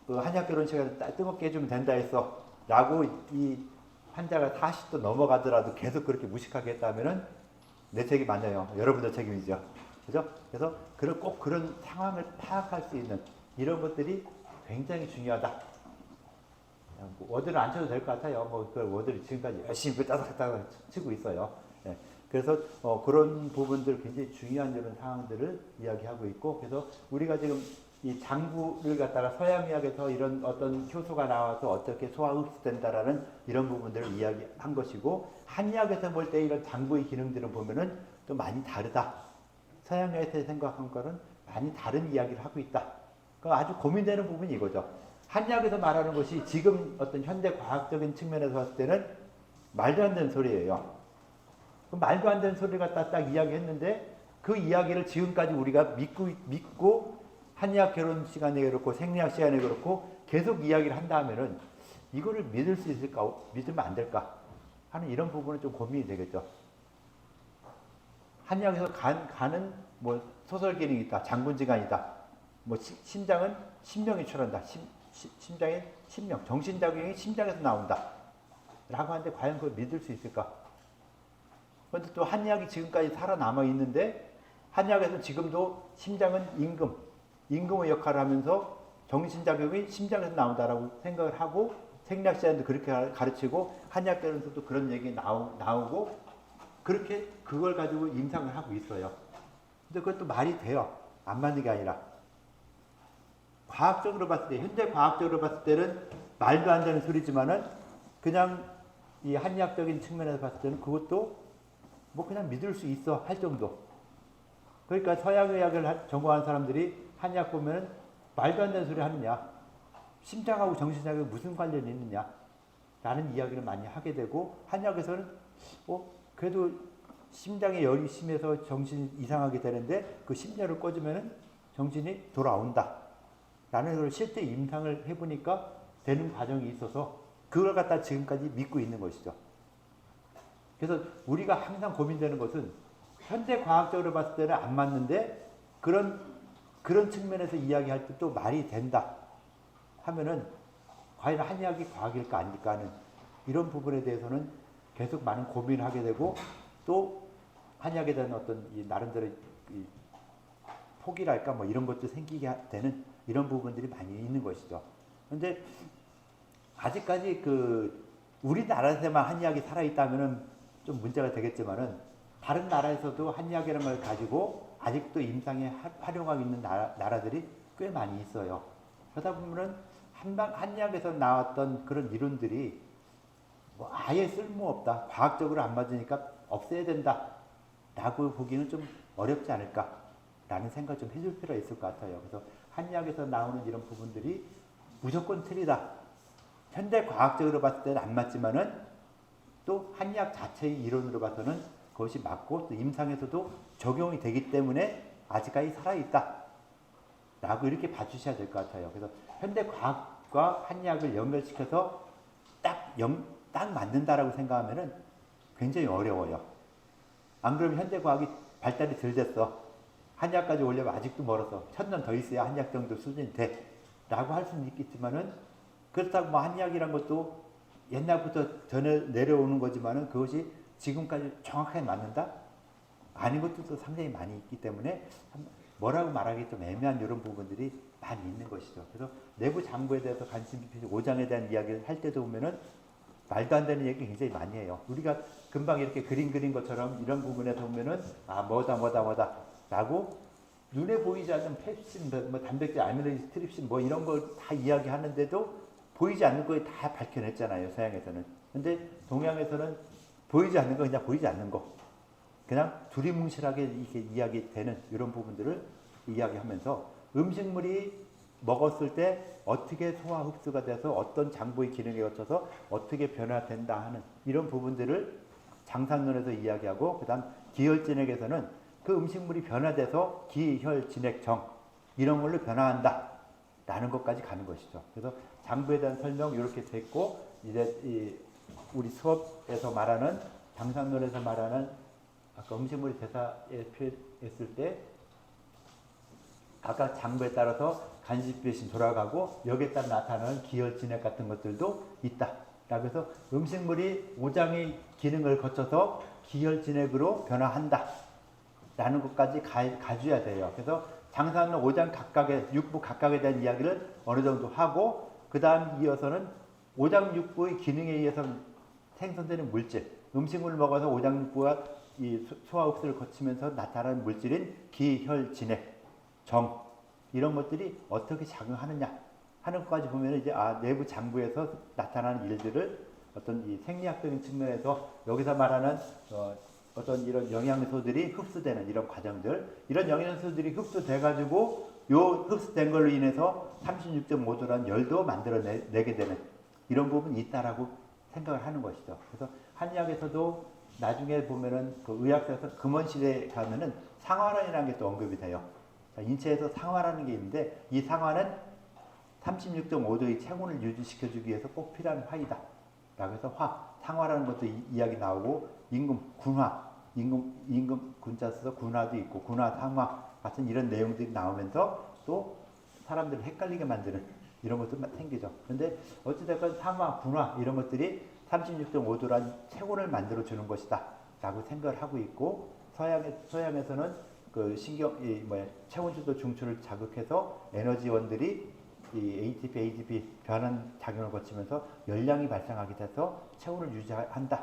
그 한약 결혼식에 뜨겁게 해주면 된다 했어 라고 이 환자가 40도 넘어가더라도 계속 그렇게 무식하게 했다면은 내 책임 아니에요. 여러분들 책임이죠. 그죠? 그래서 꼭 그런 상황을 파악할 수 있는 이런 것들이 굉장히 중요하다. 워드를 안 쳐도 될 것 같아요. 그 워드를 지금까지 열심히 따닥따닥 치고 있어요. 네. 그래서 그런 부분들 굉장히 중요한 이런 상황들을 이야기하고 있고, 그래서 우리가 지금 이 장부를 갖다가 서양의학에서 이런 어떤 효소가 나와서 어떻게 소화 흡수된다라는 이런 부분들을 이야기한 것이고, 한의학에서 볼 때 이런 장부의 기능들을 보면은 또 많이 다르다. 서양의학에서 생각한 거는 많이 다른 이야기를 하고 있다. 그 아주 고민되는 부분이 이거죠. 한의학에서 말하는 것이 지금 어떤 현대 과학적인 측면에서 봤을 때는 말도 안 되는 소리예요. 그 말도 안 되는 소리를 갖다 딱 이야기했는데, 그 이야기를 지금까지 우리가 믿고 한의학 결혼 시간에 그렇고 생리학 시간에 그렇고 계속 이야기를 한다 하면은 이거를 믿을 수 있을까, 믿으면 안 될까 하는 이런 부분은 좀 고민이 되겠죠. 한의학에서 간은 뭐 소설 기능이 있다, 장군지간이다. 뭐 심장은 신명이 출한다. 심장에 신명, 정신작용이 심장에서 나온다. 라고 하는데 과연 그걸 믿을 수 있을까? 그런데 또 한의학이 지금까지 살아남아 있는데, 한의학에서는 지금도 심장은 임금의 역할을 하면서 정신작용이 심장에서 나온다라고 생각을 하고, 생리학 시간도 그렇게 가르치고, 한의학에서도 그런 얘기 나오고, 그렇게 그걸 가지고 임상을 하고 있어요. 근데 그것도 말이 돼요. 안 맞는 게 아니라. 과학적으로 봤을 때, 현대 과학적으로 봤을 때는 말도 안 되는 소리지만은 그냥 이 한의학적인 측면에서 봤을 때는 그것도 뭐 그냥 믿을 수 있어 할 정도. 그러니까 서양의학을 전공한 사람들이 한의학 보면 말도 안 되는 소리 하느냐, 심장하고 정신작용이 무슨 관련이 있느냐 라는 이야기를 많이 하게 되고, 한의학에서는 그래도 심장에 열이 심해서 정신이 이상하게 되는데 그 심장을 꺼주면 정신이 돌아온다 라는 걸 실제 임상을 해보니까 되는 과정이 있어서 그걸 갖다 지금까지 믿고 있는 것이죠. 그래서 우리가 항상 고민되는 것은 현대 과학적으로 봤을 때는 안 맞는데 그런 측면에서 이야기할 때 또 말이 된다 하면은 과연 한의학이 과학일까 아닐까 하는 이런 부분에 대해서는 계속 많은 고민을 하게 되고 또 한의학에 대한 어떤 이 나름대로 이 포기랄까 뭐 이런 것도 생기게 되는 이런 부분들이 많이 있는 것이죠. 그런데 아직까지 그 우리나라에서만 한의학이 살아있다면은 좀 문제가 되겠지만은 다른 나라에서도 한의학이라는 걸 가지고 아직도 임상에 활용하고 있는 나라들이 꽤 많이 있어요. 그러다 보면은 한의학에서 나왔던 그런 이론들이 뭐 아예 쓸모없다, 과학적으로 안 맞으니까 없애야 된다 라고 보기는 좀 어렵지 않을까 라는 생각을 좀 해줄 필요가 있을 것 같아요. 그래서 한의학에서 나오는 이런 부분들이 무조건 틀리다, 현대 과학적으로 봤을 때는 안 맞지만은 또 한의학 자체의 이론으로 봐서는 그것이 맞고 또 임상에서도 적용이 되기 때문에 아직까지 살아있다 라고 이렇게 봐주셔야 될 것 같아요. 그래서 현대 과학과 한의학을 연결시켜서 딱 맞는다라고 생각하면은 굉장히 어려워요. 안 그러면 현대 과학이 발달이 덜 됐어, 한의학까지 오려면 아직도 멀어서 1000년 더 있어야 한의학 정도 수준이 돼 라고 할 수는 있겠지만은, 그렇다고 뭐 한의학이란 것도 옛날부터 전해 내려오는 거지만은 그것이 지금까지 정확하게 맞는다? 아닌 것도 상당히 많이 있기 때문에 뭐라고 말하기 좀 애매한 이런 부분들이 많이 있는 것이죠. 그래서 내부 장부에 대해서 관심 깊이 5장에 대한 이야기를 할 때도 보면은 말도 안 되는 얘기 굉장히 많이 해요. 우리가 금방 이렇게 그린 것처럼 이런 부분에서 보면은 뭐다 라고 눈에 보이지 않는 펩신, 뭐 단백질, 아미노이드, 트립신 뭐 이런 걸 다 이야기하는데도 보이지 않는 거 다 밝혀냈잖아요, 서양에서는. 근데 동양에서는 보이지 않는 거 그냥 보이지 않는 거, 그냥 두리뭉실하게 이렇게 이야기되는 이런 부분들을 이야기하면서 음식물이 먹었을 때 어떻게 소화 흡수가 돼서 어떤 장부의 기능에 거쳐서 어떻게 변화된다 하는 이런 부분들을 장상론에서 이야기하고, 그 다음 기혈진액에서는 그 음식물이 변화돼서 기혈진액정 이런 걸로 변화한다 라는 것까지 가는 것이죠. 그래서 장부에 대한 설명 이렇게 됐고, 이제 우리 수업에서 말하는 장상론에서 말하는 아까 음식물이 대사에 표현했을 때 각각 장부에 따라서 간식배신 돌아가고 여기에 따라 나타나는 기혈진액 같은 것들도 있다 라고 해서 음식물이 오장의 기능을 거쳐서 기혈진액으로 변화한다 라는 것까지 가져야 돼요. 그래서 장상론 5장 각각의 육부 각각에 대한 이야기를 어느 정도 하고, 그 다음 이어서는 오장 육부의 기능에 의해서 생성되는 물질, 음식물을 먹어서 오장 육부가 이 소화 흡수를 거치면서 나타나는 물질인 기혈진액, 정 이런 것들이 어떻게 작용하느냐 하는 것까지 보면 이제 내부 장부에서 나타나는 일들을 어떤 이 생리학적인 측면에서 여기서 말하는 어떤 이런 영양소들이 흡수되는 이런 과정들, 이런 영양소들이 흡수돼 가지고 요 흡수된 걸로 인해서 36.5도라는 열도 만들어내게 되는 이런 부분이 있다라고 생각을 하는 것이죠. 그래서 한의학에서도 나중에 보면은 그 의학에서 금원실에 가면은 상화론이라는 게 또 언급이 돼요. 인체에서 상화라는 게 있는데 이 상화는 36.5도의 체온을 유지시켜주기 위해서 꼭 필요한 화이다 라고 해서 상화라는 것도 이야기 나오고, 임금 군화, 임금 군자 써서 군화도 있고 군화 상화 같은 이런 내용들이 나오면서 또 사람들을 헷갈리게 만드는 이런 것도 생기죠. 그런데 어찌됐건 상화, 군화 이런 것들이 36.5도란 체온을 만들어 주는 것이다 라고 생각을 하고 있고, 서양에서는 그 체온 주도 중추를 자극해서 에너지원들이 이 ATP 변환 작용을 거치면서 열량이 발생하게 돼서 체온을 유지한다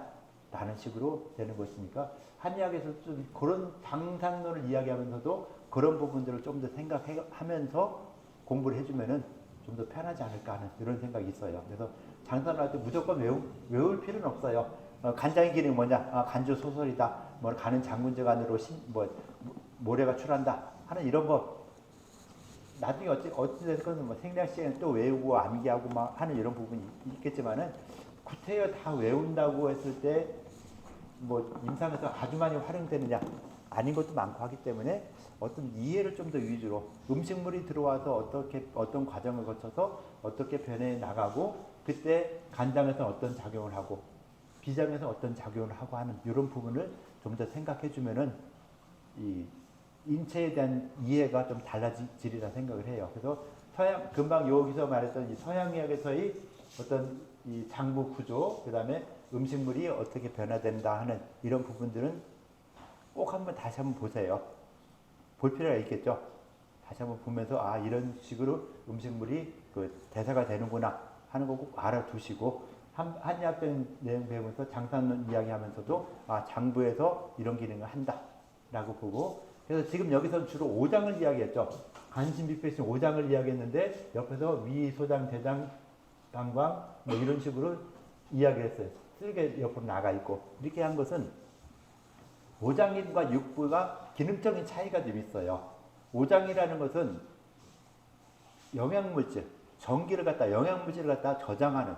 라는 식으로 되는 것이니까, 한의학에서 좀 그런 장상론을 이야기하면서도 그런 부분들을 좀 더 생각하면서 공부를 해주면은 좀 더 편하지 않을까 하는 이런 생각이 있어요. 그래서 장상을 할 때 무조건 외울 필요는 없어요. 간장의 기능이 뭐냐? 간주 소설이다. 뭐 가는 장군제간으로 모래가 출한다 하는 이런 거 나중에 어찌됐건 뭐 생리학 시간에 또 외우고 암기하고 막 하는 이런 부분이 있겠지만은 구태여 다 외운다고 했을 때 뭐 임상에서 아주 많이 활용되느냐 아닌 것도 많고 하기 때문에 어떤 이해를 좀 더 위주로 음식물이 들어와서 어떤 과정을 거쳐서 어떻게 변해 나가고 그때 간장에서 어떤 작용을 하고 비장에서 어떤 작용을 하고 하는 이런 부분을 좀 더 생각해 주면은 이 인체에 대한 이해가 좀 달라지리라 생각을 해요. 그래서 금방 여기서 말했던 이 서양의학에서의 어떤 이 장부 구조, 그 다음에 음식물이 어떻게 변화된다 하는 이런 부분들은 꼭 한번 다시 한번 보세요. 볼 필요가 있겠죠. 다시 한번 보면서 아 이런 식으로 음식물이 그 대사가 되는구나 하는 거 꼭 알아두시고 한의학적인 내용 배우면서 장사론 이야기하면서도 아 장부에서 이런 기능을 한다라고 보고 그래서 지금 여기서 주로 오장을 이야기했죠. 간신비패신 오장을 이야기했는데 옆에서 위, 소장, 대장, 방광 뭐 이런 식으로 이야기했어요. 쓸개 옆으로 나가 있고 이렇게 한 것은 오장인과 육부가 기능적인 차이가 좀 있어요. 오장이라는 것은 영양물질, 전기를 갖다 영양물질을 갖다 저장하는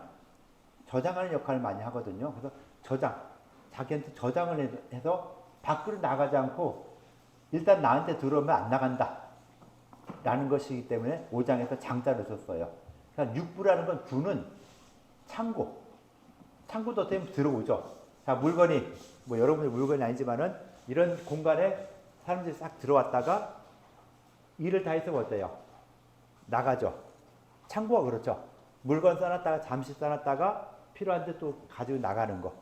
역할을 많이 하거든요. 그래서 자기한테 저장을 해서 밖으로 나가지 않고 일단 나한테 들어오면 안 나간다 라는 것이기 때문에 오장에서 장자를 썼어요. 그러니까 육부라는 건 부는 창고도 되면 들어오죠. 자, 물건이 뭐 여러분의 물건이 아니지만은 이런 공간에 사람들이 싹 들어왔다가 일을 다 해서 어때요? 나가죠. 창고가 그렇죠. 물건 써놨다가 잠시 써놨다가 필요한데 또 가지고 나가는 거.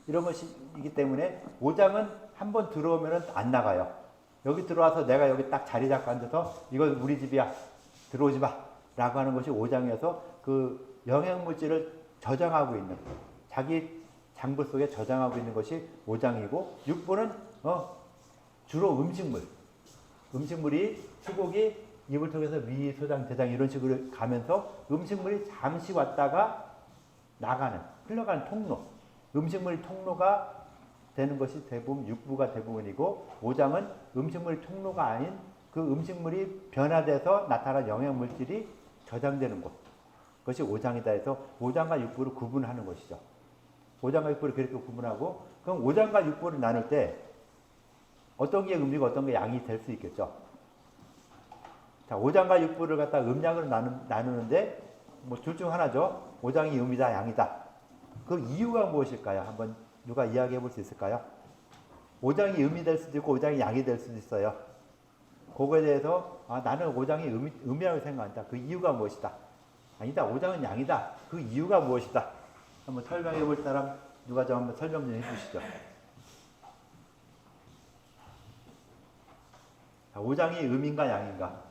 이런 것이기 때문에 오장은 한번 들어오면은 안 나가요. 여기 들어와서 내가 여기 딱 자리 잡고 앉아서 이건 우리 집이야. 들어오지 마. 라고 하는 것이 오장이어서 그 영양물질을 저장하고 있는 자기 장부 속에 저장하고 있는 것이 오장이고 육부는 주로 음식물이 수곡이 입을 통해서 위, 소장, 대장 이런 식으로 가면서 음식물이 잠시 왔다가 흘러가는 통로 음식물 통로가 되는 것이 대부분 육부가 대부분이고 오장은 음식물 통로가 아닌 그 음식물이 변화돼서 나타난 영양물질이 저장되는 것이 오장이다 해서 오장과 육부를 구분하는 것이죠. 오장과 육부를 그렇게 구분하고 그럼 오장과 육부를 나눌 때 어떤 게 음이고 어떤 게 양이 될 수 있겠죠. 자, 오장과 육부를 갖다 음양으로 나누는데 뭐 둘 중 하나죠. 오장이 음이다 양이다. 그 이유가 무엇일까요? 한번 누가 이야기해 볼 수 있을까요? 오장이 음이 될 수도 있고 오장이 양이 될 수도 있어요. 그거에 대해서 나는 오장이 음이라고 생각한다. 그 이유가 무엇이다? 아니다. 오장은 양이다. 그 이유가 무엇이다? 한번 설명해 볼 사람 누가 좀 한번 설명 좀 해주시죠. 자, 오장이 음인가 양인가?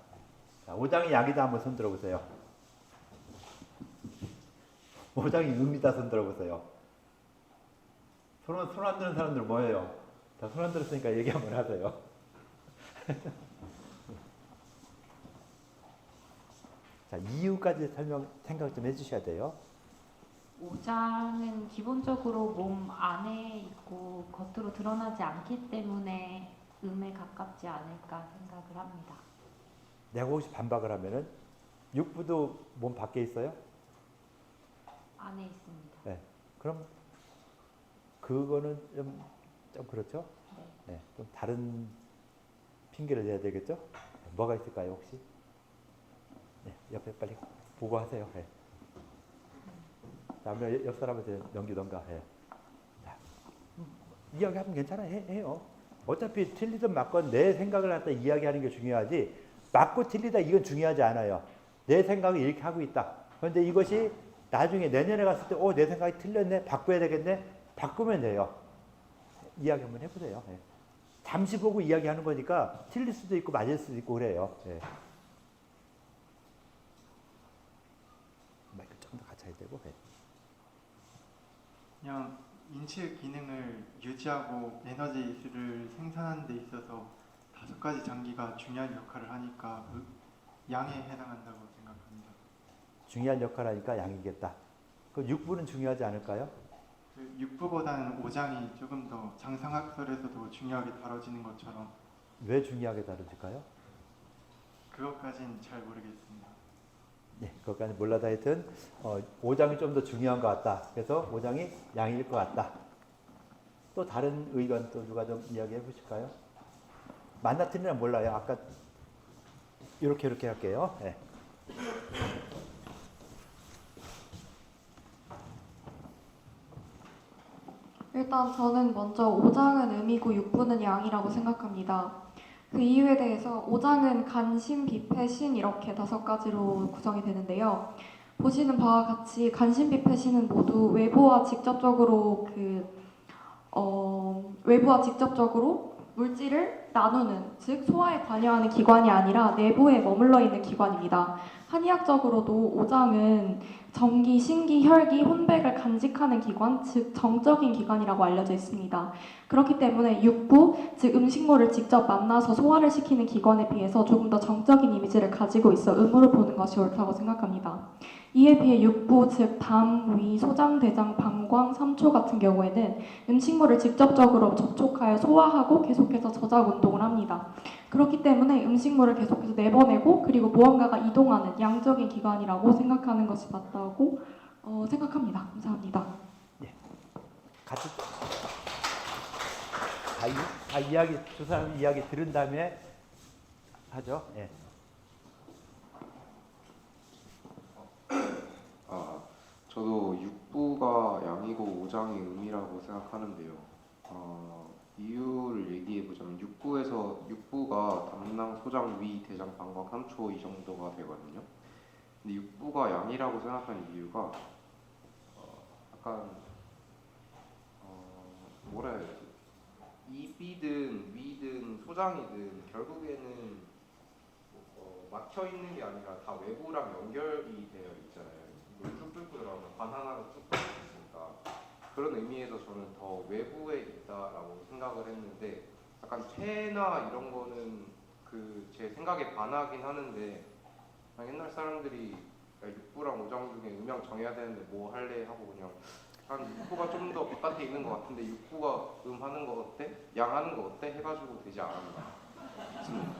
자, 오장이 양이다 한번 손 들어보세요. 오장이 음이다 손 들어보세요. 손 안 드는 사람들 뭐예요? 자, 손 안 들었으니까 얘기 한번 하세요. 자, 이유까지 생각 좀 해주셔야 돼요. 오장은 기본적으로 몸 안에 있고 겉으로 드러나지 않기 때문에 음에 가깝지 않을까 생각을 합니다. 내가 혹시 반박을 하면은 육부도 몸 밖에 있어요? 안에 있습니다. 네. 그럼 그거는 좀 그렇죠? 네. 네. 좀 다른 핑계를 대야 되겠죠? 뭐가 있을까요, 혹시? 네. 옆에 빨리 보고 하세요. 네. 다음에 옆 사람한테 넘기던가 해. 자, 이야기하면 괜찮아. 해요. 어차피 틀리든 맞건 내 생각을 갖다 이야기하는 게 중요하지 맞고 틀리다 이건 중요하지 않아요. 내 생각이 이렇게 하고 있다. 그런데 이것이 나중에 내년에 갔을 때 내 생각이 틀렸네. 바꿔야 되겠네. 바꾸면 돼요. 이야기 한번 해보세요. 네. 잠시 보고 이야기하는 거니까 틀릴 수도 있고 맞을 수도 있고 그래요. 네. 마이크 좀 더 같이 해야 되고. 네. 그냥 인체의 기능을 유지하고 에너지를 생산하는 데 있어서 5가지 장기가 중요한 역할을 하니까 그 양에 해당한다고 생각합니다. 중요한 역할을 하니까 양이겠다. 그 육부는 중요하지 않을까요? 그 육부보다는 오장이 조금 더 장상학설에서도 중요하게 다뤄지는 것처럼. 왜 중요하게 다뤄질까요? 그것까지는 잘 모르겠습니다. 네, 그것까지 몰라도 하여튼 오장이 좀 더 중요한 것 같다. 그래서 오장이 양일 것 같다. 또 다른 의견 또 누가 좀 이야기해 보실까요? 맞나 틀리나 몰라요. 아까 이렇게 할게요. 네. 일단 저는 먼저 5장은 음이고 6부는 양이라고 생각합니다. 그 이유에 대해서 5장은 간, 신, 비패, 신 이렇게 5가지로 구성이 되는데요. 보시는 바와 같이 간, 신, 비패, 신은 모두 외부와 직접적으로 물질을 나누는, 즉 소화에 관여하는 기관이 아니라 내부에 머물러 있는 기관입니다. 한의학적으로도 5장은 정기, 신기, 혈기, 혼백을 간직하는 기관, 즉 정적인 기관이라고 알려져 있습니다. 그렇기 때문에 육부, 즉 음식물을 직접 만나서 소화를 시키는 기관에 비해서 조금 더 정적인 이미지를 가지고 있어 음으로 보는 것이 옳다고 생각합니다. 이에 비해 육부, 즉 담, 위, 소장, 대장, 방광, 삼초 같은 경우에는 음식물을 직접적으로 접촉하여 소화하고 계속해서 저작 운동을 합니다. 그렇기 때문에 음식물을 계속해서 내보내고 그리고 무언가가 이동하는 양적인 기관이라고 생각하는 것이 맞다고 생각합니다. 감사합니다. 같이 다 이야기 두 사람 이야기 들은 다음에 하죠. 예. 저도 6부가 양이고 5장이 음이라고 생각하는데요. 이유를 얘기해보자면 6부가 담낭, 소장, 위, 대장, 방광, 3초 이 정도가 되거든요. 근데 6부가 양이라고 생각하는 이유가 약간 뭐라 해야 되지? 입이든 위든 소장이든 결국에는 막혀 있는 게 아니라 다 외부랑 연결이 되어 있잖아요. 물 뚝뚝 들어가면 관 하나가 뚝 떨어져 있으니까 그런 의미에서 저는 더 외부에 있다라고 생각을 했는데 약간 폐나 이런 거는 제 생각에 반하긴 하는데 그냥 옛날 사람들이 6부랑 5장 중에 음양 정해야 되는데 뭐 할래 하고 그냥 한 6부가 좀 더 바깥에 있는 것 같은데 6부가 하는 거 어때? 양 하는 거 어때? 해가지고 되지 않았나 싶습니다.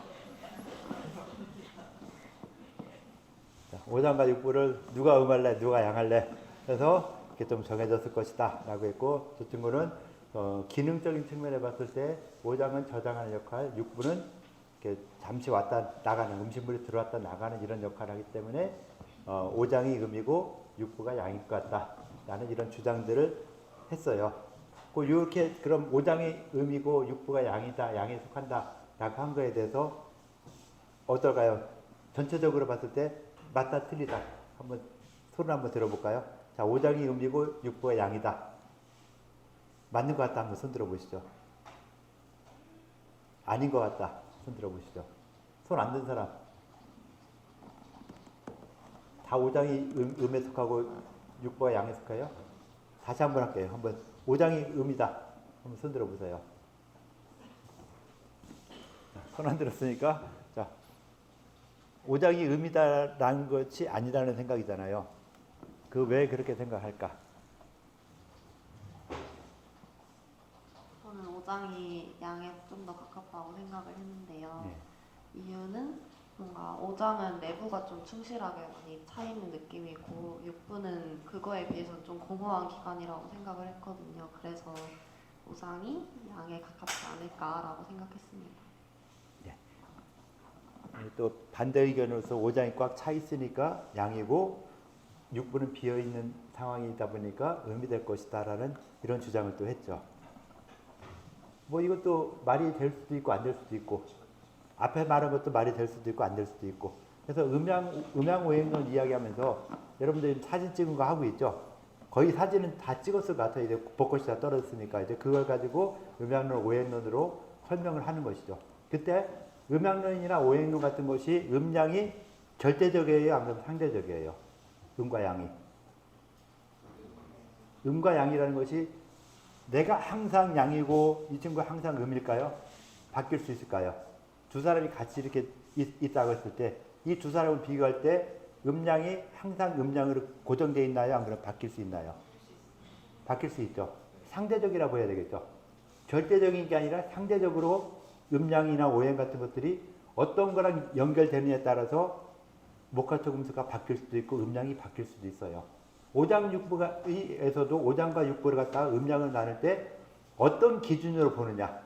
5장과 6부를 누가 음할래, 누가 양할래 해서 이렇게 좀 정해졌을 것이다 라고 했고, 저 친구는 기능적인 측면에 봤을 때 5장은 저장하는 역할, 6부는 이렇게 잠시 왔다 나가는, 음식물이 들어왔다 나가는 이런 역할을 하기 때문에 5장이 음이고 6부가 양일 것 같다 라는 이런 주장들을 했어요. 이렇게 그럼 5장이 음이고 6부가 양이다, 양에 속한다 라고 한 거에 대해서 어떨까요? 전체적으로 봤을 때 맞다 틀리다 한번 소리 한번 들어볼까요? 자, 5장이 음이고 6부가 양이다. 맞는 것 같다 한번 손 들어보시죠. 아닌 것 같다 손 들어보시죠. 손 안 든 사람. 다 5장이 음에 속하고 6부가 양에 속해요? 다시 한번 할게요. 한번 5장이 음이다. 한번 손 들어보세요. 손 안 들었으니까 자, 5장이 음이다라는 것이 아니라는 생각이잖아요. 왜 그렇게 생각할까? 저는 5장이 양에 좀 더 가깝다고 생각을 했는데요. 네. 이유는 뭔가 5장은 내부가 좀 충실하게 많이 차 있는 느낌이고 6부는 그거에 비해서 좀 공허한 기관이라고 생각을 했거든요. 그래서 5장이 양에 가깝지 않을까라고 생각했습니다. 또 반대 의견으로서 5장이 꽉 차 있으니까 양이고 6부는 비어 있는 상황이다 보니까 음이 될 것이다라는 이런 주장을 또 했죠. 뭐 이것도 말이 될 수도 있고 안 될 수도 있고, 앞에 말한 것도 말이 될 수도 있고 안 될 수도 있고. 그래서 음양 오행론 이야기하면서 여러분들이 사진 찍은 거 하고 있죠. 거의 사진은 다 찍었을 것 같아요. 이제 벚꽃이 다 떨어졌으니까 이제 그걸 가지고 음양론 오행론으로 설명을 하는 것이죠. 그때 음양론이나 오행론 같은 것이 음양이 절대적이에요, 아니면 상대적이에요? 음과 양이. 음과 양이라는 것이 내가 항상 양이고 이 친구가 항상 음일까요? 바뀔 수 있을까요? 두 사람이 같이 이렇게 있다고 했을 때 이 두 사람을 비교할 때 음양이 항상 음양으로 고정되어 있나요? 안 그러면 바뀔 수 있나요? 바뀔 수 있죠. 상대적이라고 해야 되겠죠. 절대적인 게 아니라 상대적으로 음양이나 오행 같은 것들이 어떤 거랑 연결되느냐에 따라서 목화토금수가 바뀔 수도 있고 음양이 바뀔 수도 있어요. 5장 6부에서도 5장과 6부를 갖다가 음양을 나눌 때 어떤 기준으로 보느냐,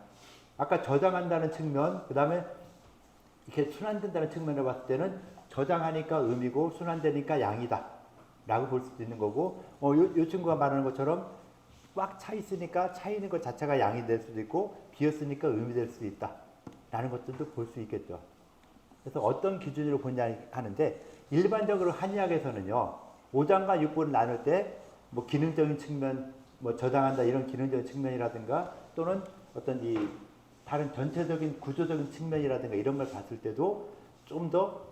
아까 저장한다는 측면, 그 다음에 이렇게 순환된다는 측면을 봤을 때는 저장하니까 음이고 순환되니까 양이다 라고 볼 수도 있는 거고, 요 친구가 말하는 것처럼 꽉 차 있으니까 차 있는 것 자체가 양이 될 수도 있고 비었으니까 음이 될 수도 있다 라는 것들도 볼 수 있겠죠. 그래서 어떤 기준으로 보냐 하는데, 일반적으로 한의학에서는요 5장과 6부를 나눌 때 뭐 기능적인 측면, 뭐 저장한다 이런 기능적인 측면이라든가 또는 어떤 이 다른 전체적인 구조적인 측면이라든가 이런 걸 봤을 때도 좀 더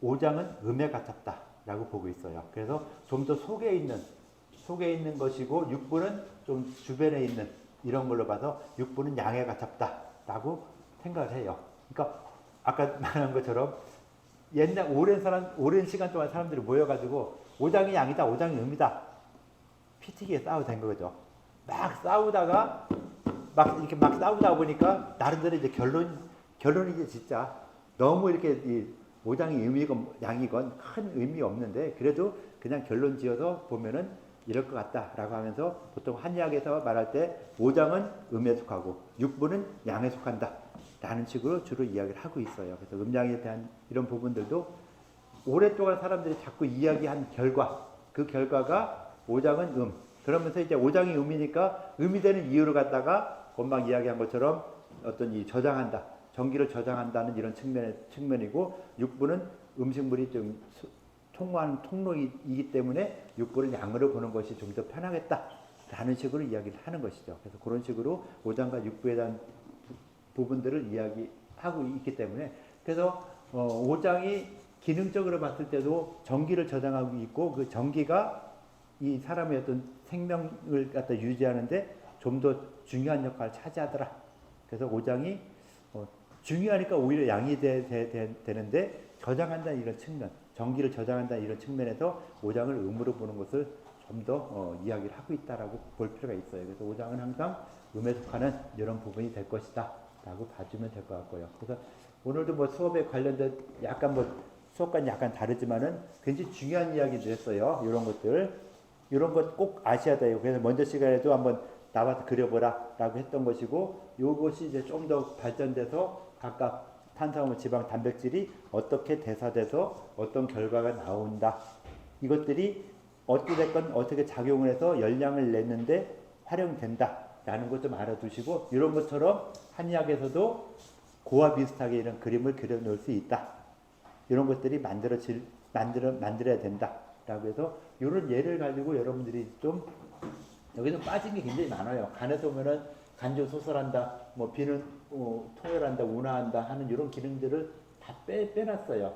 5장은 음에 가깝다라고 보고 있어요. 그래서 좀 더 속에 있는 것이고 6부는 좀 주변에 있는 이런 걸로 봐서 6부는 양에 가깝다라고 생각을 해요. 그러니까 아까 말한 것처럼 옛날 오랜 시간 동안 사람들이 모여가지고 5장이 양이다, 5장이 음이다 피튀기에 싸우된 거죠. 막 싸우다가 이렇게 막 싸우다 보니까 나름대로 이제 결론이 이제 진짜 너무 이렇게 이 5장이 음이건 양이건 큰 의미 없는데 그래도 그냥 결론 지어서 보면은 이럴 것 같다라고 하면서 보통 한의학에서 말할 때 5장은 음에 속하고 6부는 양에 속한다 라는 식으로 주로 이야기를 하고 있어요. 그래서 음양에 대한 이런 부분들도 오랫동안 사람들이 자꾸 이야기한 결과, 그 결과가 5장은 그러면서 이제 5장이 음이니까 음이 되는 이유를 갖다가 금방 이야기한 것처럼 어떤 이 저장한다, 전기를 저장한다는 이런 측면이고 6부는 음식물이 좀 통로한 통로이기 때문에 6부를 양으로 보는 것이 좀 더 편하겠다라는 식으로 이야기를 하는 것이죠. 그래서 그런 식으로 5장과 6부에 대한 부분들을 이야기하고 있기 때문에 그래서 5장이 기능적으로 봤을 때도 전기를 저장하고 있고 그 전기가 이 사람의 어떤 생명을 갖다 유지하는데 좀 더 중요한 역할을 차지하더라. 그래서 5장이 중요하니까 오히려 양이 되는데 저장한다는 이런 측면, 전기를 저장한다는 이런 측면에서 5장을 음으로 보는 것을 좀 더 이야기를 하고 있다라고 볼 필요가 있어요. 그래서 5장은 항상 음에 속하는 이런 부분이 될 것이다 라고 봐주면 될 것 같고요. 그래서 오늘도 뭐 수업에 관련된 약간 뭐 수업과는 약간 다르지만은 굉장히 중요한 이야기를 했어요. 이런 것 꼭 아셔야 돼요. 그래서 먼저 시간에도 한번 나와서 그려보라 라고 했던 것이고, 이것이 이제 좀 더 발전돼서 각각 탄수화물, 지방, 단백질이 어떻게 대사돼서 어떤 결과가 나온다. 이것들이 어찌됐건 어떻게 작용을 해서 열량을 내는데 활용된다 라는 것 좀 알아두시고, 이런 것처럼 한의학에서도 그와 비슷하게 이런 그림을 그려놓을 수 있다. 이런 것들이 만들어야 된다 라고 해서 이런 예를 가지고 여러분들이 좀 여기서 빠진 게 굉장히 많아요. 간에서 보면은 간주 소설한다, 뭐 비는 통혈한다, 운화한다 하는 이런 기능들을 다 빼놨어요.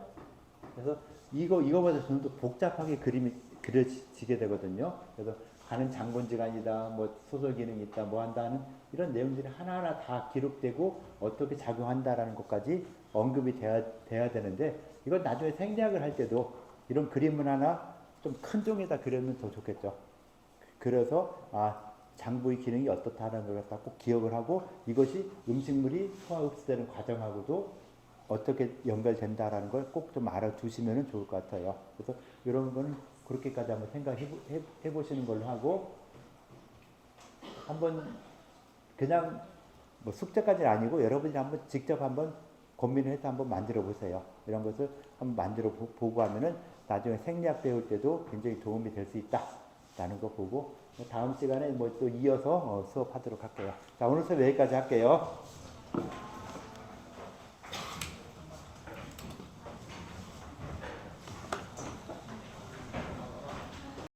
그래서 이거보다 좀 더 복잡하게 그림이 그려지게 되거든요. 그래서 간은 장본지간이다, 뭐 소설 기능이 있다, 뭐 한다 하는 이런 내용들이 하나하나 다 기록되고 어떻게 작용한다라는 것까지 언급이 돼야 되는데, 이건 나중에 생략을 할 때도 이런 그림을 하나 좀 큰 종에다 그려면 더 좋겠죠. 그래서 장부의 기능이 어떻다는 걸 갖다 꼭 기억을 하고, 이것이 음식물이 소화 흡수되는 과정하고도 어떻게 연결된다라는 걸 꼭 좀 알아두시면 좋을 것 같아요. 그래서 이런 거는 그렇게까지 한번 생각해 보시는 걸로 하고, 한번 그냥 뭐 숙제까지는 아니고 여러분이 한번 직접 한번 고민을 해서 한번 만들어 보세요. 이런 것을 한번 만들어 보고 하면은 나중에 생리학 배울 때도 굉장히 도움이 될 수 있다라는 거 보고, 다음 시간에 뭐 또 이어서 수업하도록 할게요. 자, 오늘 수업 여기까지 할게요.